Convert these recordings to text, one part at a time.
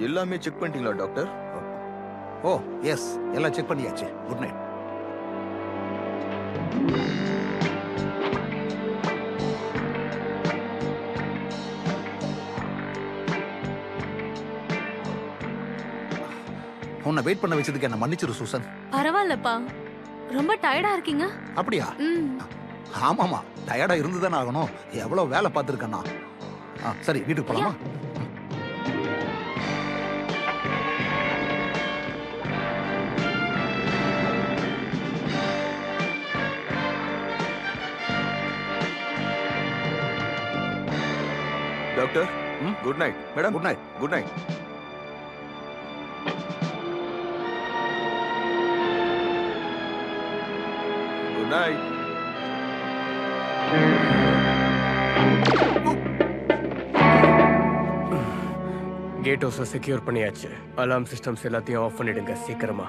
எல்லாமே செக் பண்ணிட்டீங்களா டாக்டர்? ஓ எஸ், எல்லாம் செக் பண்ணியாச்சு. Good night. உன்னை வெயிட் பண்ண வச்சதுக்கு என்ன மன்னிச்சிரு சூசன். பரவாயில்லப்பா, ரொம்ப டயர்டா இருக்கீங்க. அப்படியா? ஆமாமா, டயர்டா இருந்துதானே ஆகணும். எவ்வளவு வேலை பார்த்துருக்கேன்னா. சரி, வீட்டுக்கு போலாமா? Doctor good night. Madam good night. Good night. Good night. Gate ஹவுஸை செக்யூர் பண்ணியாச்சு. அலார்ம் சிஸ்டம்ஸ் எல்லாத்தையும் ஆஃப் பண்ணிடுங்க சீக்கிரமா.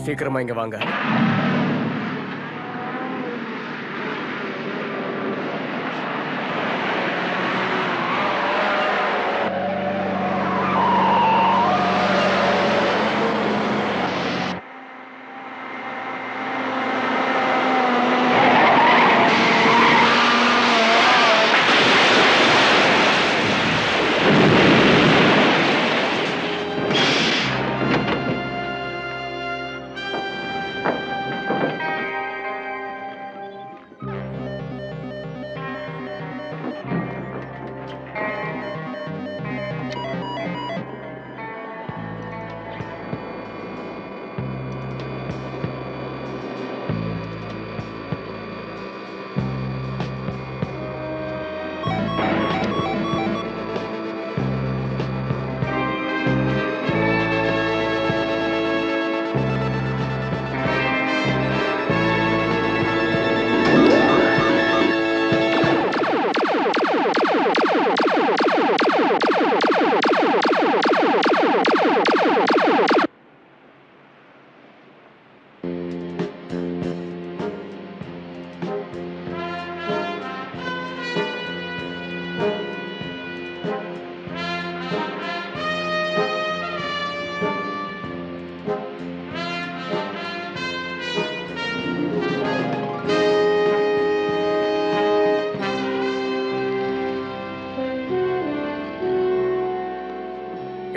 சீக்கிரமா இங்க வாங்க.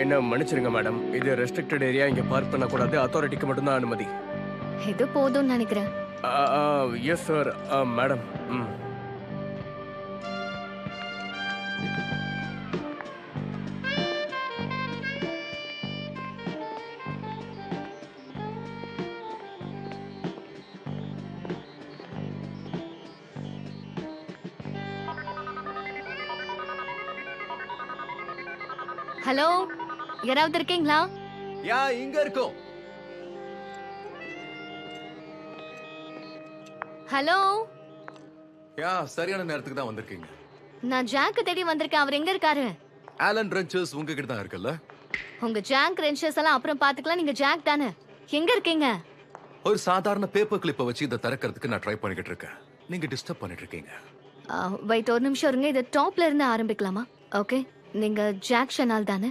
என்ன மன்னிச்சிருங்க மேடம், இது ரெஸ்ட்ரிக்டட் ஏரியா, இங்க பார்க் பண்ணக்கூடாது, அத்தாரிட்டிக்கு மட்டும்தான் அனுமதி. இது போதும்னு நினைக்கிறேன். Yes sir. மேடம். ம். ஹலோ, யாராவது இருக்கீங்களா? யா இங்க இருக்கோம். ஹலோ, யா சரியான நேரத்துக்கு தான் வந்திருக்கீங்க. நான் ஜாக்க தேடி வந்திருக்கேன். அவர் எங்க இருக்காரு? ஆலன் ரெஞ்சர்ஸ் உங்ககிட்ட தான் இருக்குல்ல? உங்க ஜாக் ரென்ச்சர்ஸ் எல்லாம் அப்புறம் பாத்துக்கலாம். நீங்க ஜாக் தானே? எங்க இருக்கீங்க? ஒரு சாதாரண பேப்பர் கிளிப்பை வச்சு இதை திறக்கிறதுக்கு நான் ட்ரை பண்ணிக்கிட்டு இருக்கேன். நீங்க டிஸ்டர்ப் பண்ணிட்டு இருக்கீங்க. வெயிட், ஒரு நிமிஷம் இருங்க. இது டாப்ல இருந்து ஆரம்பிக்கலாமா? ஓகே, நீங்க ஜாக் ஷனால் தானே?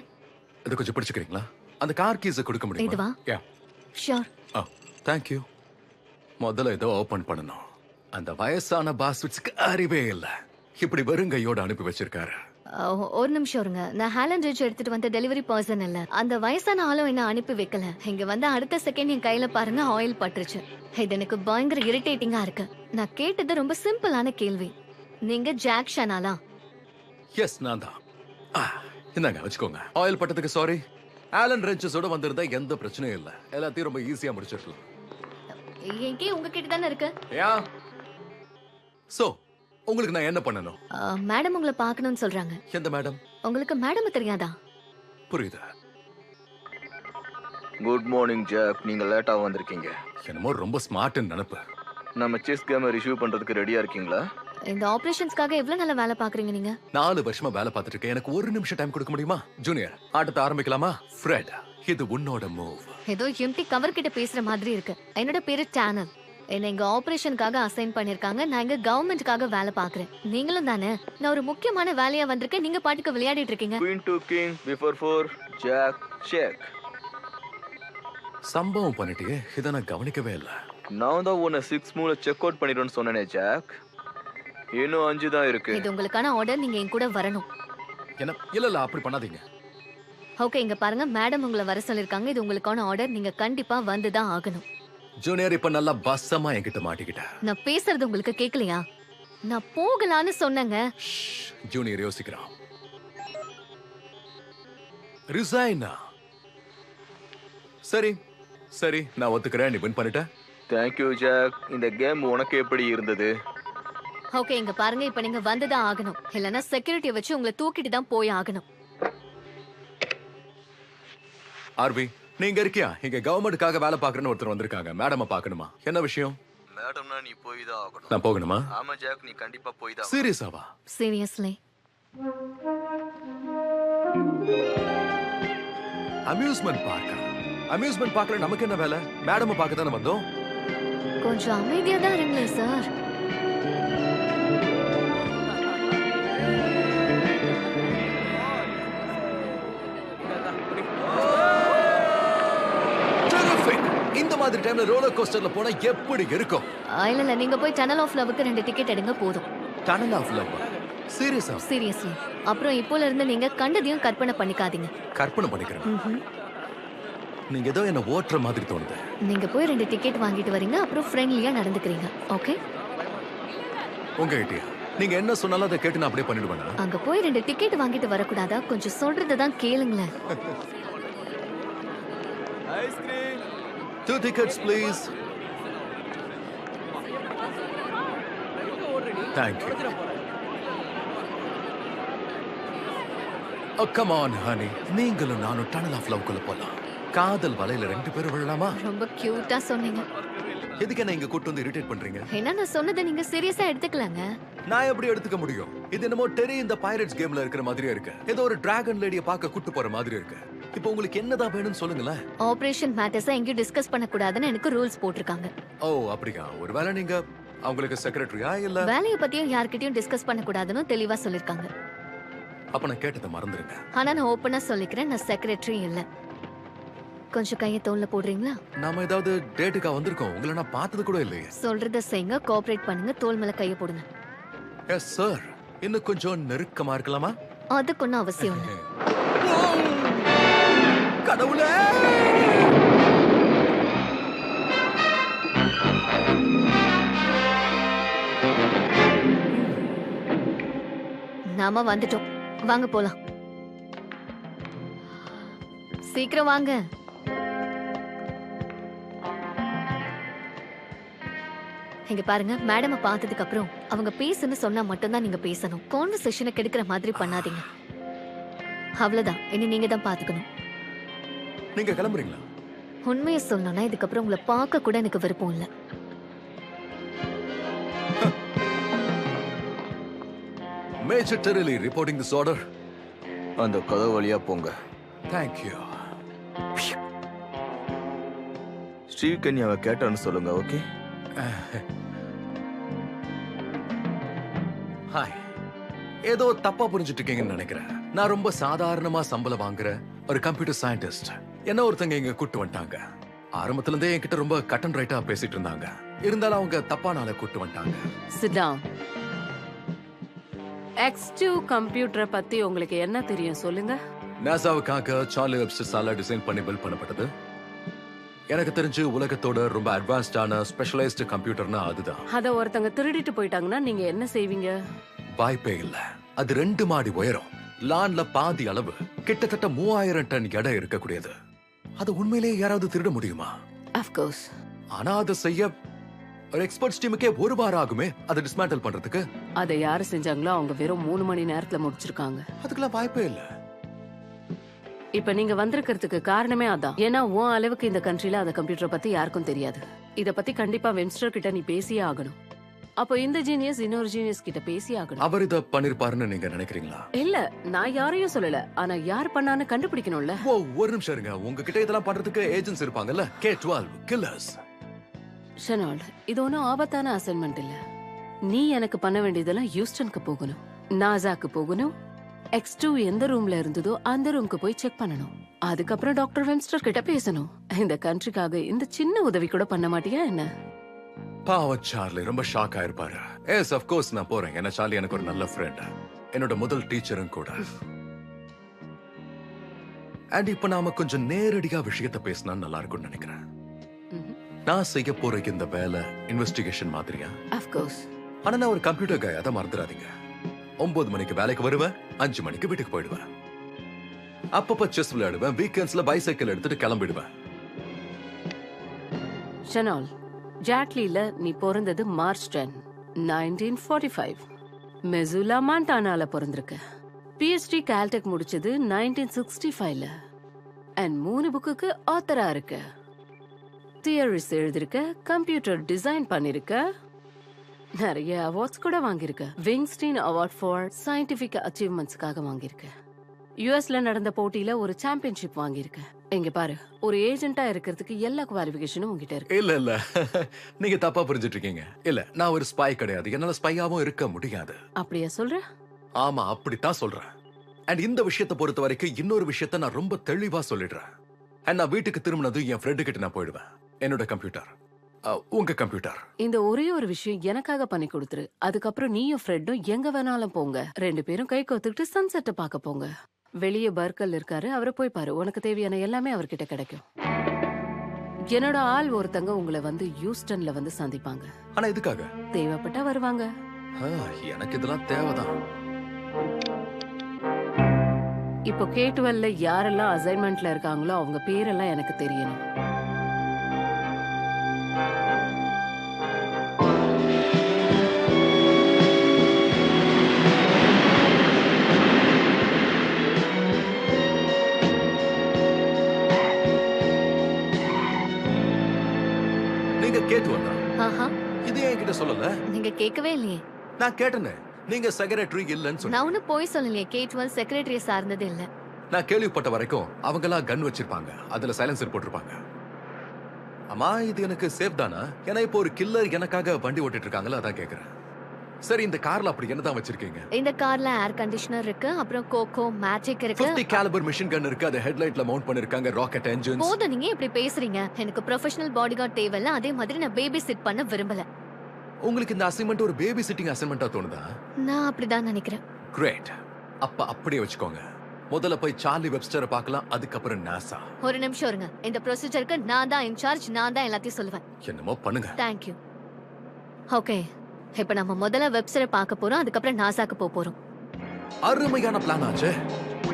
இதை கொஞ்சம் பிடிச்சுக்கிறீங்களா? அந்த கார் கீஸை கொடுக்க முடியுமா? இதுவா? யா. ஷூர். Thank you. முதல்ல ஏதோ ஓபன் பண்ணணும். அந்த வயசான பாஸ்விட்ஸ்க்கு அறிவே இல்ல. இப்படி வெறும் கையோட அனுப்பி வச்சிருக்காரு. ஒரு நிமிஷம் இருங்க. நான் ஹாலண்ட் ரிட்ஜ் எடுத்துட்டு வந்த டெலிவரி பர்சன் இல்ல. அந்த வயசான ஆளும் என்ன அனுப்பி வைக்கல. இங்க வந்து அடுத்த செகண்ட் என் கையில பாருங்க ஆயில் பட்டுருச்சு. இது எனக்கு பயங்கர இரிட்டேட்டிங்கா இருக்கு. நான் கேட்டது ரொம்ப சிம்பிளான கேள்வி. நீங்க ஜாக் ஷனாலா? எஸ், நான் தான். இந்தாங்க வச்சுக்கோங்க. ஆயில் பட்டதுக்கு சாரி. ஆலன் ரெஞ்சஸோட வந்திருந்தா எந்த பிரச்சனையும் இல்ல. எல்லாத்தையும் ரொம்ப ஈஸியா முடிச்சிருக்கலாம். எங்கே உங்ககிட்ட தானே இருக்கு? யா. சோ உங்களுக்கு நான் என்ன பண்ணணும்? மேடம் உங்களை பார்க்கணும்னு சொல்றாங்க. எந்த மேடம்? உங்களுக்கு மேடம் தெரியாதா? புரியுது. Good morning Jack. நீங்க லேட்டா வந்திருக்கீங்க. என்னமோ ரொம்ப ஸ்மார்ட்னு நினைப்பு. நம்ம செஸ் கேமை ரிசீவ் பண்றதுக்கு ரெடியா இருக்கீங்களா? இந்த ஆபரேஷன்ஸ்க்காக எவ்வளவு நல்ல வேலை பாக்குறீங்க நீங்க? 4 வருஷமா வேலை பார்த்துட்டு இருக்கேன். எனக்கு ஒரு நிமிஷம் டைம் கொடுக்க முடியுமா? ஜூனியர், ஆட்டத்தை ஆரம்பிக்கலாமா? ஃப்ரெட், இது உன்னோட மூவ். ஏதோ எம்டி கவர் கிட்ட பேசுற மாதிரி இருக்கு. என்னோட பேரு டேனல். என்ன இங்க ஆபரேஷனுக்காக அசைன் பண்ணிருக்காங்க. நான் இங்க கவர்மெண்ட்காக வேலை பாக்குறேன். நீங்களும் தானே? நான் ஒரு முக்கியமான வேலையா வந்திருக்கேன். நீங்க பாட்டுக்கு விளையாடிட்டு இருக்கீங்க. Queen to king before 4 jack check. சம்பவம் பண்ணிட்டே இதை நான் கவனிக்கவே இல்லை. நான் தான் உன்னை 6 மூல செக் அவுட் பண்ணிடுன்னு சொன்னேனே ஜாக். இன்னும் 5 தான் இருக்கு. இது உங்களுக்கான ஆர்டர். நீங்க என் கூட வரணும். என்ன? இல்ல அப்படி பண்ணாதீங்க. ஓகே, இங்க பாருங்க. மேடம் உங்களை வர சொல்லிருக்காங்க. இது உங்களுக்கான ஆர்டர். நீங்க கண்டிப்பா வந்துதான் ஆகணும். ஜூனியர், இப்ப நல்லா பஸ்ஸமா என்கிட்ட மாட்டிக்கிட்ட. நான் பேசுறது உங்களுக்கு கேட்கலையா? நான் போகலான்னு சொன்னேங்க. ஜூனியர் யோசிக்கிறான். ரிசைனா? சரி சரி, நான் ஒத்துக்கிறேன். நீ வின் பண்ணிட்ட. Thank you jack. இந்த கேம் உனக்கு எப்படி இருந்தது? ஓகே, இங்க பாருங்க. இப்ப நீங்க வந்துதான் ஆகணும். இல்லனா செக்யூரிட்டியை வச்சு உங்களை தூக்கிட்டு தான் போய் ஆகணும். ஆர்வி, நீங்க இருக்கியா? இங்க கவர்மெண்ட்காக வேலை பாக்குறேன்னு ஒருத்தர் வந்திருக்காங்க. மேடம பாக்கணுமா? என்ன விஷயம்? மேடம்னா நீ போய் தான் ஆகணும். நான் போகணுமா? ஆமா ஜாக், நீ கண்டிப்பா போய் தான். சீரியஸாவா? சீரியஸ்லி. அம்யூஸ்மெண்ட் பார்க்கா? அம்யூஸ்மெண்ட் பார்க்கல நமக்கு என்ன வேலை? மேடம பார்க்க தானே வந்தோம். கொஞ்சம் அமைதியா தான் இருங்களேன் சார். இந்த மாதிரி டைம்ல ரோலர் கோஸ்டர்ல போனா எப்படி இருக்கும்? இல்ல, நீங்க போய் டனல் ஆஃப் லவ்க்கு 2 டிக்கெட் எடுங்க போதும். Tunnel of love? சீரியஸா? சீரியஸ்லி. அப்புறம் இப்போல இருந்து நீங்க கண்டதையும் கற்பனை பண்ணிக்காதீங்க. கற்பனை பண்ணிக்கிறேன். நீங்க ஏதோ என்ன ஓட்டுற மாதிரி தோணுது. நீங்க போய் 2 டிக்கெட் வாங்கிட்டு வரீங்க. அப்புறம் ஃப்ரெண்ட்லியா நடந்துக்கிறீங்க. ஓகே? உங்க ஐடியா. நீங்க என்ன சொன்னாலும் அதை கேட்டு நான் அப்படியே பண்ணிடுவேனா? அங்க போய் 2 டிக்கெட் வாங்கிட்டு வரக்கூடாதா? கொஞ்சம் சொல்றதை தான் கேளுங்களேன். Ice cream. 2 tickets please. Thank you. Oh come on honey. நீங்களும் நானும் டனல் ஆஃப் லவ் குள்ள போலாம். காதல் வலையில 2 பேரும் விழலாமா? ரொம்ப கியூட்டா சொன்னீங்க. எதுக்கு என்ன இங்க கூட்டு வந்து இரிட்டேட் பண்றீங்க? ஏன்னா நான் சொன்னதை நீங்க சீரியஸா எடுத்துக்கலாங்க. நான் எப்படி எடுத்துக்க முடியும்? இது என்னமோ டெரி இந்த பைரட்ஸ் கேம்ல இருக்கிற மாதிரியே இருக்கு. ஏதோ ஒரு டிராகன் லேடியை பார்க்க கூட்டு போற மாதிரி இருக்கு. இப்போ உங்களுக்கு என்னதான் வேணும்னு சொல்லுங்களேன். ஆபரேஷன் மேட்டர்ஸை எங்கேயும் டிஸ்கஸ் பண்ண கூடாதுன்னு எனக்கு ரூல்ஸ் போட்டிருக்காங்க. ஓ அப்படியா? ஒருவேளை நீங்க அவங்களுக்கு செக்ரட்டரியா இல்ல? வேலைய பத்தியும் யார்கிட்டயும் டிஸ்கஸ் பண்ண கூடாதுன்னு தெளிவா சொல்லிருக்காங்க. அப்ப நான் கேட்டதை மறந்துருங்க. ஆனா நான் ஓப்பனா சொல்லிக்கிறேன், நான் செக்ரட்டரி இல்ல. கொஞ்சம் கையை தோல்ல போடுறீங்களா? நாம ஏதாவது டேட்டுக்கா வந்திருக்கோம். உங்களை நான் பார்த்தது கூட இல்லையே. சொல்றத செய்யுங்க, கோஆபரேட் பண்ணுங்க, தோல் மேல கையை போடுங்க. Yes sir. இன்னும் கொஞ்சம் நெருக்கமா இருக்கலாமா? அதுக்கு ஒன்றும் அவசியம் இல்லை. கடவுளே! நாம வந்துட்டோம், வாங்க போலாம். சீக்கிரம் வாங்க. இங்க பாருங்க, மேடம் பார்த்ததுக்கு அப்புறம் அவங்க பேசுன்னு சொன்னா மட்டும்தான் நீங்க பேசணும். கான்வர்சேஷனை கெடுக்கிற மாதிரி பண்ணாதீங்க. அவ்வளவுதான், இனி நீங்க தான் பாத்துக்கணும். நீங்க கிளம்புறீங்களா? உண்மையை சொல்லணும்னா இதுக்கப்புறம் உங்களை பார்க்க கூட எனக்கு விருப்பம் இல்ல. மேஜர் டெரிலி ரிப்போர்ட்டிங் திஸ் ஆர்டர். அந்த கதவு வழியா போங்க. Thank you. ஸ்ரீகன்யாவை கேட்டான்னு சொல்லுங்க. ஓகே. ஹாய். ஏதோ தப்பா புரிஞ்சுட்டு இருக்கீங்கன்னு நினைக்கிறேன். நான் ரொம்ப சாதாரணமா சம்பளம் வாங்குற ஒரு கம்ப்யூட்டர் சயின்டிஸ்ட். என்ன ஒருத்தங்க இங்க கூட்டு வந்துட்டாங்க. ஆரம்பத்துல இருந்தே என்கிட்ட ரொம்ப கட் அண்ட் ரைட்டா பேசிட்டு இருந்தாங்க. இருந்தாலும் அவங்க தப்பான ஆளை கூட்டு வந்துட்டாங்க. Sit down. X2 கம்ப்யூட்டரை பத்தி உங்களுக்கு என்ன தெரியும் சொல்லுங்க. நாசாவுக்காக சார்லி வெப்ஸ்டர்ஸால டிசைன் பண்ணி பில்ட் பண்ணப்பட்டது. எனக்கு தெரிஞ்சு உலகத்தோட ரொம்ப அட்வான்ஸ்டான ஸ்பெஷலைஸ்டு கம்ப்யூட்டர்னா அதுதான். அத ஒருத்தங்க திருடிட்டு போயிட்டாங்கன்னா நீங்க என்ன செய்வீங்க? வாய்ப்பே இல்ல. அது 2 மாடி உயரம், லான்ல பாதி அளவு, கிட்டத்தட்ட 3000 டன் எடை இருக்கக்கூடியது. அது உண்மையிலேயே யாராவது திருட முடியுமா? Of course. ஆனா அதை செய்ய ஒரு எக்ஸ்பர்ட்ஸ் டீமுக்கே 1 வாரம் ஆகுமே அதை டிஸ்மேண்டில் பண்றதுக்கு. அதை யாரு செஞ்சாங்களோ அவங்க வெறும் 3 மணி நேரத்துல முடிச்சிருக்காங்க. அதுக்கெல்லாம் வாய்ப்பே இல்ல. இப்ப நீங்க வந்திருக்கிறதுக்கு காரணமே அதான். ஏன்னா உன் அளவுக்கு இந்த கண்ட்ரில அந்த கம்ப்யூட்டரை பத்தி யாருக்கும் தெரியாது. இத பத்தி கண்டிப்பா வெம்ஸ்டர் கிட்ட நீ பேசியே ஆகணும். அப்போ இந்த ஜீனியஸ் இன்னொரு ஜீனியஸ் கிட்ட பேசியே ஆகணும். அவர் இத பண்ணிருப்பாருன்னு நீங்க நினைக்கிறீங்களா? இல்ல, நான் யாரையும் சொல்லல. ஆனா யார் பண்ணான்னு கண்டுபிடிக்கணும்ல. ஓ, ஒரு நிமிஷம் இருங்க. உங்ககிட்ட இதெல்லாம் பண்றதுக்கு ஏஜென்ட்ஸ் இருப்பாங்கல்ல, K-12 கில்லர்ஸ். ஷனால்ட், இது ஒன்றும் ஆபத்தான அசைன்மெண்ட் இல்ல. நீ எனக்கு பண்ண வேண்டியதெல்லாம் ஹியூஸ்டனுக்கு போகணும், நாசாக்கு போகணும், X2 எந்த ரூம்ல இருந்ததோ அந்த ரூம்க்கு போய் செக் பண்ணணும். அதுக்கப்புறம் டாக்டர் வெம்ஸ்டர் கிட்ட பேசணும். இந்த கண்ட்ரிக்காக இந்த சின்ன உதவி கூட பண்ண மாட்டியா என்ன? பாவம் சார்லி ரொம்ப ஷாக் ஆயிருப்பாரு. எஸ், ஆஃப் கோர்ஸ் நான் போறேன். ஏன்னா சார்லி எனக்கு ஒரு நல்ல ஃப்ரெண்ட், என்னோட முதல் டீச்சரும் கூட. அண்ட் இப்ப நாம கொஞ்சம் நேரடியா விஷயத்தை பேசினா நல்லா இருக்கும்னு நினைக்கிறேன். நான் செய்ய போற இந்த வேலை இன்வெஸ்டிகேஷன் மாதிரியா? Of course. ஆனா நான் ஒரு கம்ப்யூட்டர் கை, அதை மறந்துடாதீங்க. 9 மணிக்கு வேலைக்கு வருவேன், 5 மணிக்கு வீட்டுக்கு போயிடுவேன். அப்பப்ப செஸ் விளையாடுவேன், வீக்கெண்ட்ஸ்ல பைசைக்கிள் எடுத்துட்டு கிளம்பிடுவேன். ஷனால், ஜாட்லில நீ பிறந்தது மார்ச் 10, 1945. மெசுலா மாண்டானால பிறந்திருக்க. PhD கால்டெக் முடிச்சது 1965ல. அண்ட் 3 புக்குக்கு ஆத்தரா இருக்க. தியரிஸ் எழுதிருக்க, கம்ப்யூட்டர் டிசைன் பண்ணிருக்க, நிறைய அவார்ட்ஸ் கூட வாங்கியிருக்க. விங்ஸ்டீன் அவார்ட் ஃபார் சயின்டிபிக் அச்சீவ்மெண்ட்ஸ்க்காக வாங்கியிருக்க. யுஎஸ்ல நடந்த போட்டியில ஒரு சாம்பியன்ஷிப் வாங்கியிருக்க. இங்க பாரு, ஒரு ஏஜென்ட்டா இருக்கிறதுக்கு எல்லா குவாலிஃபிகேஷனும் உங்ககிட்ட இருக்கு. இல்ல நீங்க தப்பா புரிஞ்சிட்டு இருக்கீங்க. இல்ல, நான் ஒரு ஸ்பை கிடையாது. என்னால ஸ்பையாவும் இருக்க முடியாது. அப்படியா சொல்ற? ஆமா, அப்படித்தான் சொல்றேன். அண்ட் இந்த விஷயத்தை பொறுத்த வரைக்கும் இன்னொரு விஷயத்த நான் ரொம்ப தெளிவா சொல்லிடுறேன். அண்ட் நான் வீட்டுக்கு திரும்பினதும் என் ஃப்ரெண்டு கிட்ட நான் போயிடுவேன். என்னோட கம்ப்யூட்டர், உங்க கம்ப்யூட்டர். இந்த ஒரே ஒரு விஷயம் எனக்காக பண்ணி கொடுத்துரு. அதுக்கப்புறம் நீயும் ஃப்ரெண்டும் எங்க வேணாலும் போங்க. 2 பேரும் கை கோத்துக்கிட்டு சன்செட்டை பார்க்க போங்க. வெளியே பர்க்கல் இருக்காரு, அவரை போய் பாரு. உனக்கு தேவையான எல்லாமே அவர்கிட்ட கிடைக்கும். என்னோட ஆள் ஒருத்தங்க உங்களை வந்து ஹியூஸ்டன்ல வந்து சந்திப்பாங்க. ஆனா இதுக்காக தேவைப்பட்டா வருவாங்க. எனக்கு இதெல்லாம் தேவைதான். இப்போ K-12ல யாரெல்லாம் அசைன்மெண்ட்ல இருக்காங்களோ அவங்க பேரெல்லாம் எனக்கு தெரியணும். நீங்க கேட்டுவா? ஆஹா, இது என்கிட்ட சொல்லல. நீங்க கேட்கவே இல்லையே. நான் கேட்டேனே, நீங்க செக்ரட்டரி இல்லன்னு சொன்னீங்க. நான் ஒன்னும் போய் சொல்லலையே. K-12 செக்ரட்டரியை சார்ந்தது இல்ல. நான் கேள்விப்பட்ட வரைக்கும் அவங்கெல்லாம் கன் வச்சிருப்பாங்க, அதுல சைலன்சர் போட்டிருப்பாங்க. அம்மா, இது எனக்கு சேஃப் தானா? ஏன்னா இப்போ ஒரு கில்லர் எனக்காக வண்டி ஓட்டிட்டு இருக்காங்களா, அதான் கேக்குறேன். சரி, இந்த கார்ல அப்படி என்னதான் வச்சிருக்கீங்க? இந்த கார்ல ஏர் கண்டிஷனர் இருக்கு, அப்புறம் கோகோ மேஜிக் இருக்கு. 50 கேலிபர் மிஷின் கன் இருக்கு, அது ஹெட்லைட்ல மவுண்ட் பண்ணிருக்காங்க, ராக்கெட் என்ஜின்ஸ். போதும், நீங்க இப்படி பேசுறீங்க. எனக்கு ப்ரொஃபஷனல் பாடிகார்ட் தேவையில்ல. அதே மாதிரி நான் பேபி சிட் பண்ண விரும்பல. உங்களுக்கு இந்த அசைன்மெண்ட் ஒரு பேபி சிட்டிங் அசைன்மெண்டா தோணுதா? நான் அப்படிதான் நினைக்கிறேன். கிரேட். அப்ப அப்படியே வச்சுக்கோங்க. முதல்ல போய் சார்லி வெப்ஸ்டரை பார்க்கலாம், அதுக்கப்புறம் நாசா. ஒரு நிமிஷம் இருங்க. இந்த ப்ரொசீஜருக்கு நான் தான் இன்சார்ஜ். நான் தான் எல்லாத்தையும் சொல்லுவேன். என்னமோ பண்ணுங்க. தேங்க்யூ. ஓகே, இப்ப நம்ம முதல்ல வெப்சரை பார்க்க போறோம், அதுக்கப்புறம் நாசாக்கு போக போறோம். அருமையான பிளான் ஆச்சு.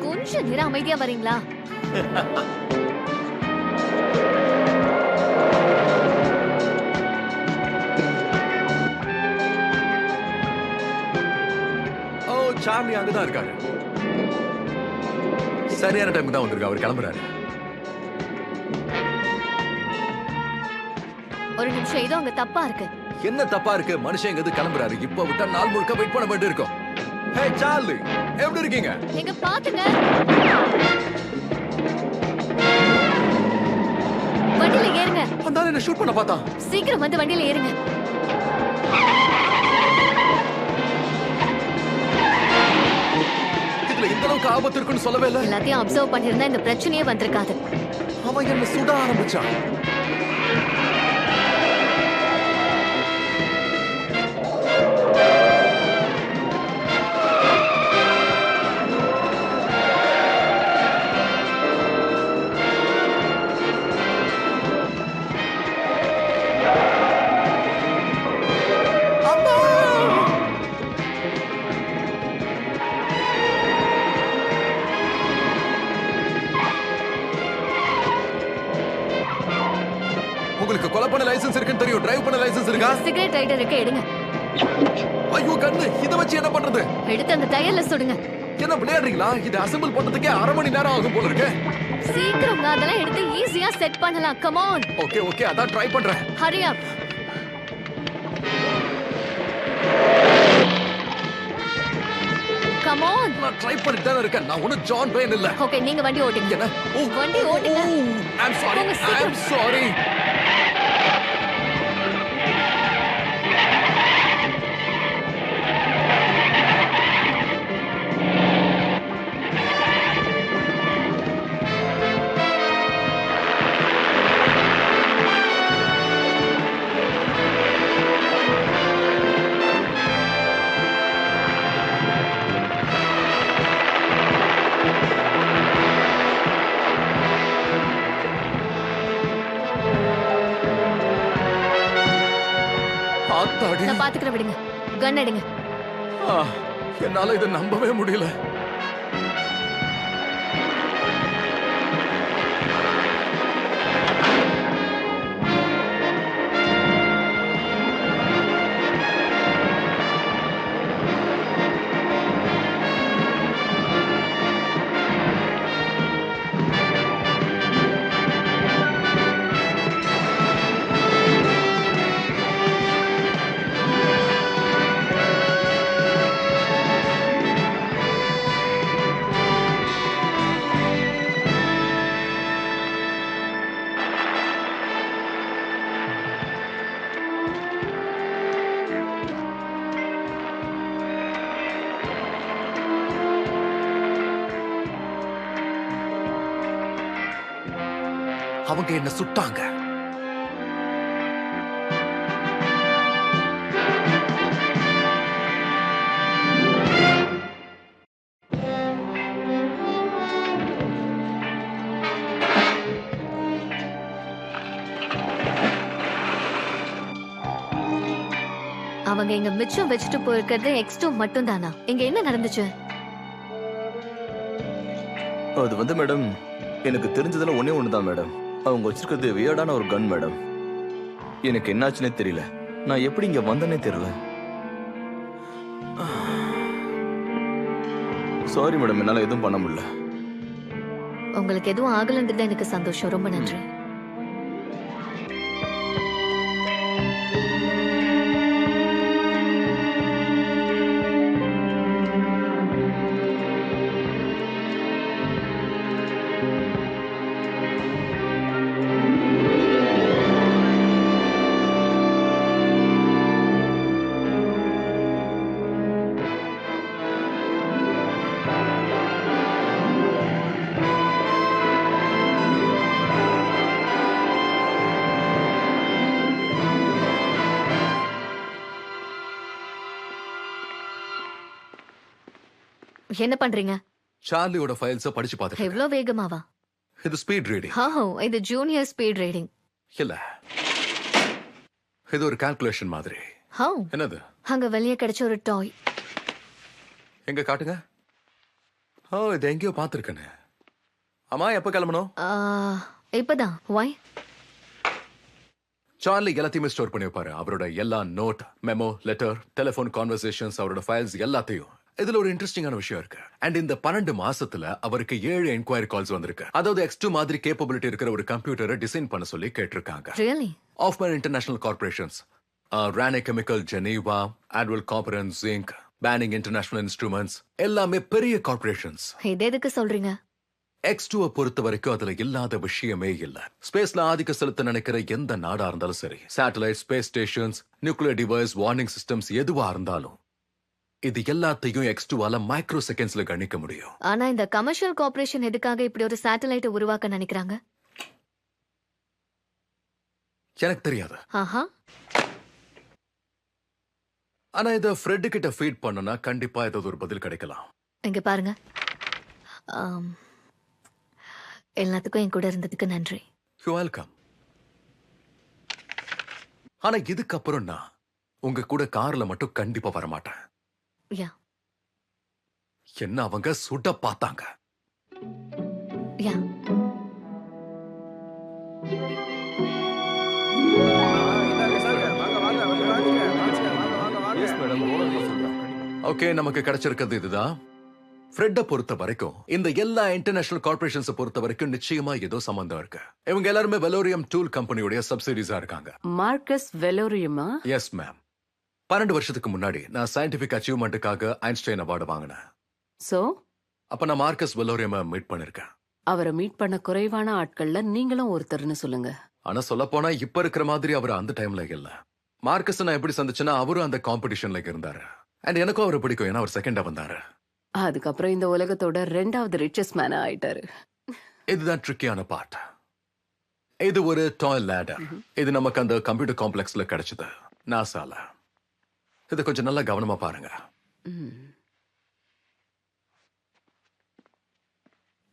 கொஞ்சம் நேரம் அமைதியா வரீங்களா? ஓ, சார்லி அங்கதான் இருக்காரு. சரியான டைம் தான் வந்திருக்கு. அவர் கிளம்புறாரு. ஒரு நிமிஷம், ஏதோ அங்க தப்பா இருக்கு. என்ன தப்பா இருக்கு? மனுஷன் எங்க கிளம்புறாரு. இப்ப விட்டா நாள் முழுக்க வெயிட் பண்ண வேண்டி இருக்கும். ஹே சார்லி, எப்படி இருக்கீங்க? எங்க பாத்துங்க. வண்டியில ஏறுங்க. அந்த ஆளு என்ன ஷூட் பண்ண பார்த்தான். சீக்கிரம் வந்து வண்டியில ஏறுங்க. இதுல இந்த அளவுக்கு ஆபத்து இருக்குன்னு சொல்லவே இல்ல. எல்லாத்தையும் அப்சர்வ் பண்ணிருந்தா இந்த பிரச்சனையே வந்திருக்காது. அவன் என்ன சுட ஆரம்பிச்சான். உங்களுக்கு கொலை பண்ண லைசென்ஸ் இருக்குன்னு தெரியும். டிரைவ் பண்ண லைசென்ஸ் இருக்கா? சிகரெட் ரைட்டர் இருக்க எடுங்க. ஐயோ கண்ணு, இத வச்சு என்ன பண்றது? எடுத்து அந்த டயர்ல சுடுங்க. என்ன விளையாடுறீங்களா? இது அசெம்பிள் பண்றதுக்கே 1/2 மணி நேரம் ஆகும் போல இருக்கு. சீக்கிரம் அதெல்லாம் எடுத்து ஈஸியா செட் பண்ணலாம். Come on. ஓகே ஓகே, அதான் ட்ரை பண்றேன். Hurry up. Come on. நான் ட்ரை பண்ணிட்டு தான் இருக்கேன். நான் ஒன்னும் ஜான் பேன் இல்ல. ஓகே, நீங்க வண்டி ஓட்டுங்க. என்ன? வண்டி ஓட்டுங்க. I am sorry. போங்க, ஐ சீக்கிரம். Am sorry. ஆத்தாடி. நான் பாத்துக்கிறேன், விடுங்க. கன் எடுங்க. என்னால இதை நம்பவே முடியல. அவங்க என்ன சுட்டாங்க. அவங்க இங்க மிச்சம் வச்சுட்டு போயிருக்கிறது X2 மட்டும் தானா? இங்க என்ன நடந்துச்சு? அது மேடம், எனக்கு தெரிஞ்சதுல ஒண்ணே ஒண்ணுதான் மேடம். அவங்க வச்சிருக்கிறது வியர்டான ஒரு கன் மேடம். எனக்கு என்னாச்சுன்னே தெரியல. நான் எப்படி இங்க வந்தனே தெரியல. சாரி மேடம், என்னால எதுவும் பண்ண முடியல. உங்களுக்கு எதுவும் ஆகலன்றது எனக்கு சந்தோஷம். ரொம்ப நன்றி. என்ன பண்றீங்க? சார்லியோட ஃபைல்ஸ படிச்சு பார்த்துட்டு எவ்வளவு வேகமாவா? இது ஸ்பீட் ரீடிங் ஹோ, இது ஜூனியர் ஸ்பீட் ரீடிங். இல்ல, இது ஒரு கால்குலேஷன் மாதிரி. ஹோ, என்னது? அங்க வெளியே கிடைச்ச ஒரு டாய். எங்க காட்டுங்க. ஓ, இது எங்கேயோ பார்த்திருக்கேனே. அம்மா, எப்ப கிளம்பணும்? இப்பதான். வை? சார்லி எல்லாத்தையுமே ஸ்டோர் பண்ணி வைப்பாரு. அவரோட எல்லா note, memo, letter, telephone conversations, அவரோட ஃபைல்ஸ் எல்லாத்தையும். இதுல ஒரு இன்ட்ரெஸ்டிங்கான விஷயம் இருக்கு. அண்ட் இந்த 12 மாசத்துல அவருக்கு 7 என்கொயரி கால்ஸ் வந்திருக்கு. அதாவது X2 மாதிரி கேப்பபிலிட்டி இருக்கிற ஒரு கம்ப்யூட்டரை டிசைன் பண்ண சொல்லி கேட்டிருக்காங்க. Really? Hoffman international corporations, Rane chemical, Geneva, ஆட்வல் காப்பரன், ஜிங்க், பேனிங் இன்டர்நேஷனல் இன்ஸ்ட்ருமெண்ட்ஸ், எல்லாமே பெரிய கார்பரேஷன்ஸ். இது எதுக்கு சொல்றீங்க? X2 பொறுத்த வரைக்கும் அதுல இல்லாத விஷயமே இல்ல. ஸ்பேஸ்ல ஆதிக்க செலுத்த நினைக்கிற எந்த நாடா இருந்தாலும் சரி, satellite, space stations, nuclear device, warning systems எதுவா இருந்தாலும் இது எல்லாத்தையும் X2ஆல மைக்ரோ செகண்ட்ஸ்ல கணிக்க முடியும். ஆனா இந்த கமர்ஷியல் கார்ப்பரேஷன் எதுக்காக இப்படி ஒரு சேட்டலைட்டை உருவாக்க நினைக்கிறாங்க? எனக்கு தெரியாது. ஆஹா. ஆனா இத ஃப்ரெட் கிட்ட ஃபீட் பண்ணனா கண்டிப்பா ஏதாவது ஒரு பதில் கிடைக்கலாம். இங்க பாருங்க. எல்லாத்துக்கும் என் கூட இருந்ததுக்கு நன்றி. You welcome. ஆனா இதுக்கப்புறம் நான் உங்க கூட கார்ல மட்டும் கண்டிப்பா வரமாட்டேன். யா. என்ன அவங்க சுட பார்த்தாங்க. யா. ஓகே, நமக்கு கிடைச்சிருக்கிறது இதுதான். ஃப்ரெட்ட பொறுத்த வரைக்கும் இந்த எல்லா இன்டர்நேஷனல் கார்பரேஷன்ஸ் பொறுத்த வரைக்கும் நிச்சயமா ஏதோ சம்பந்தம் இருக்கு. இவங்க எல்லாருமே வெலோரியம் டூல் கம்பெனியோட சப்சிடிஸா இருக்காங்க. மார்க்கஸ் வெலோரியமா? Yes ma'am. 12 வருஷத்துக்கு முன்னாடி நான் சயின்டிபிக் அச்சீவ்மெண்ட்டுக்காக ஐன்ஸ்டைன் அவார்டு வாங்கினேன். சோ அப்ப நான் மார்க்கஸ் வெலோரியமை மீட் பண்ணிருக்கேன். அவரை மீட் பண்ண குறைவான ஆட்கள்ல நீங்களும் ஒருத்தர்னு சொல்லுங்க. ஆனா சொல்ல போனா இப்ப இருக்கிற மாதிரி அவர் அந்த டைம்ல இல்ல. மார்க்கஸ் நான் எப்படி சந்திச்சேன்னா அவரும் அந்த காம்படிஷன்ல இருந்தாரு. அண்ட் எனக்கும் அவரை பிடிக்கும், ஏன்னா அவர் செகண்டா வந்தாரு. அதுக்கப்புறம் இந்த உலகத்தோட 2வது ரிச்சஸ்ட் மேனா ஆயிட்டாரு. இதுதான் ட்ரிக்கியான பார்ட். இது ஒரு டாய் லேடர். இது நமக்கு அந்த கம்ப்யூட்டர் காம்ப்ளெக்ஸ்ல கிடைச்சது, நாசால. இது கொஞ்சம் நல்லா கவனமா பாருங்க.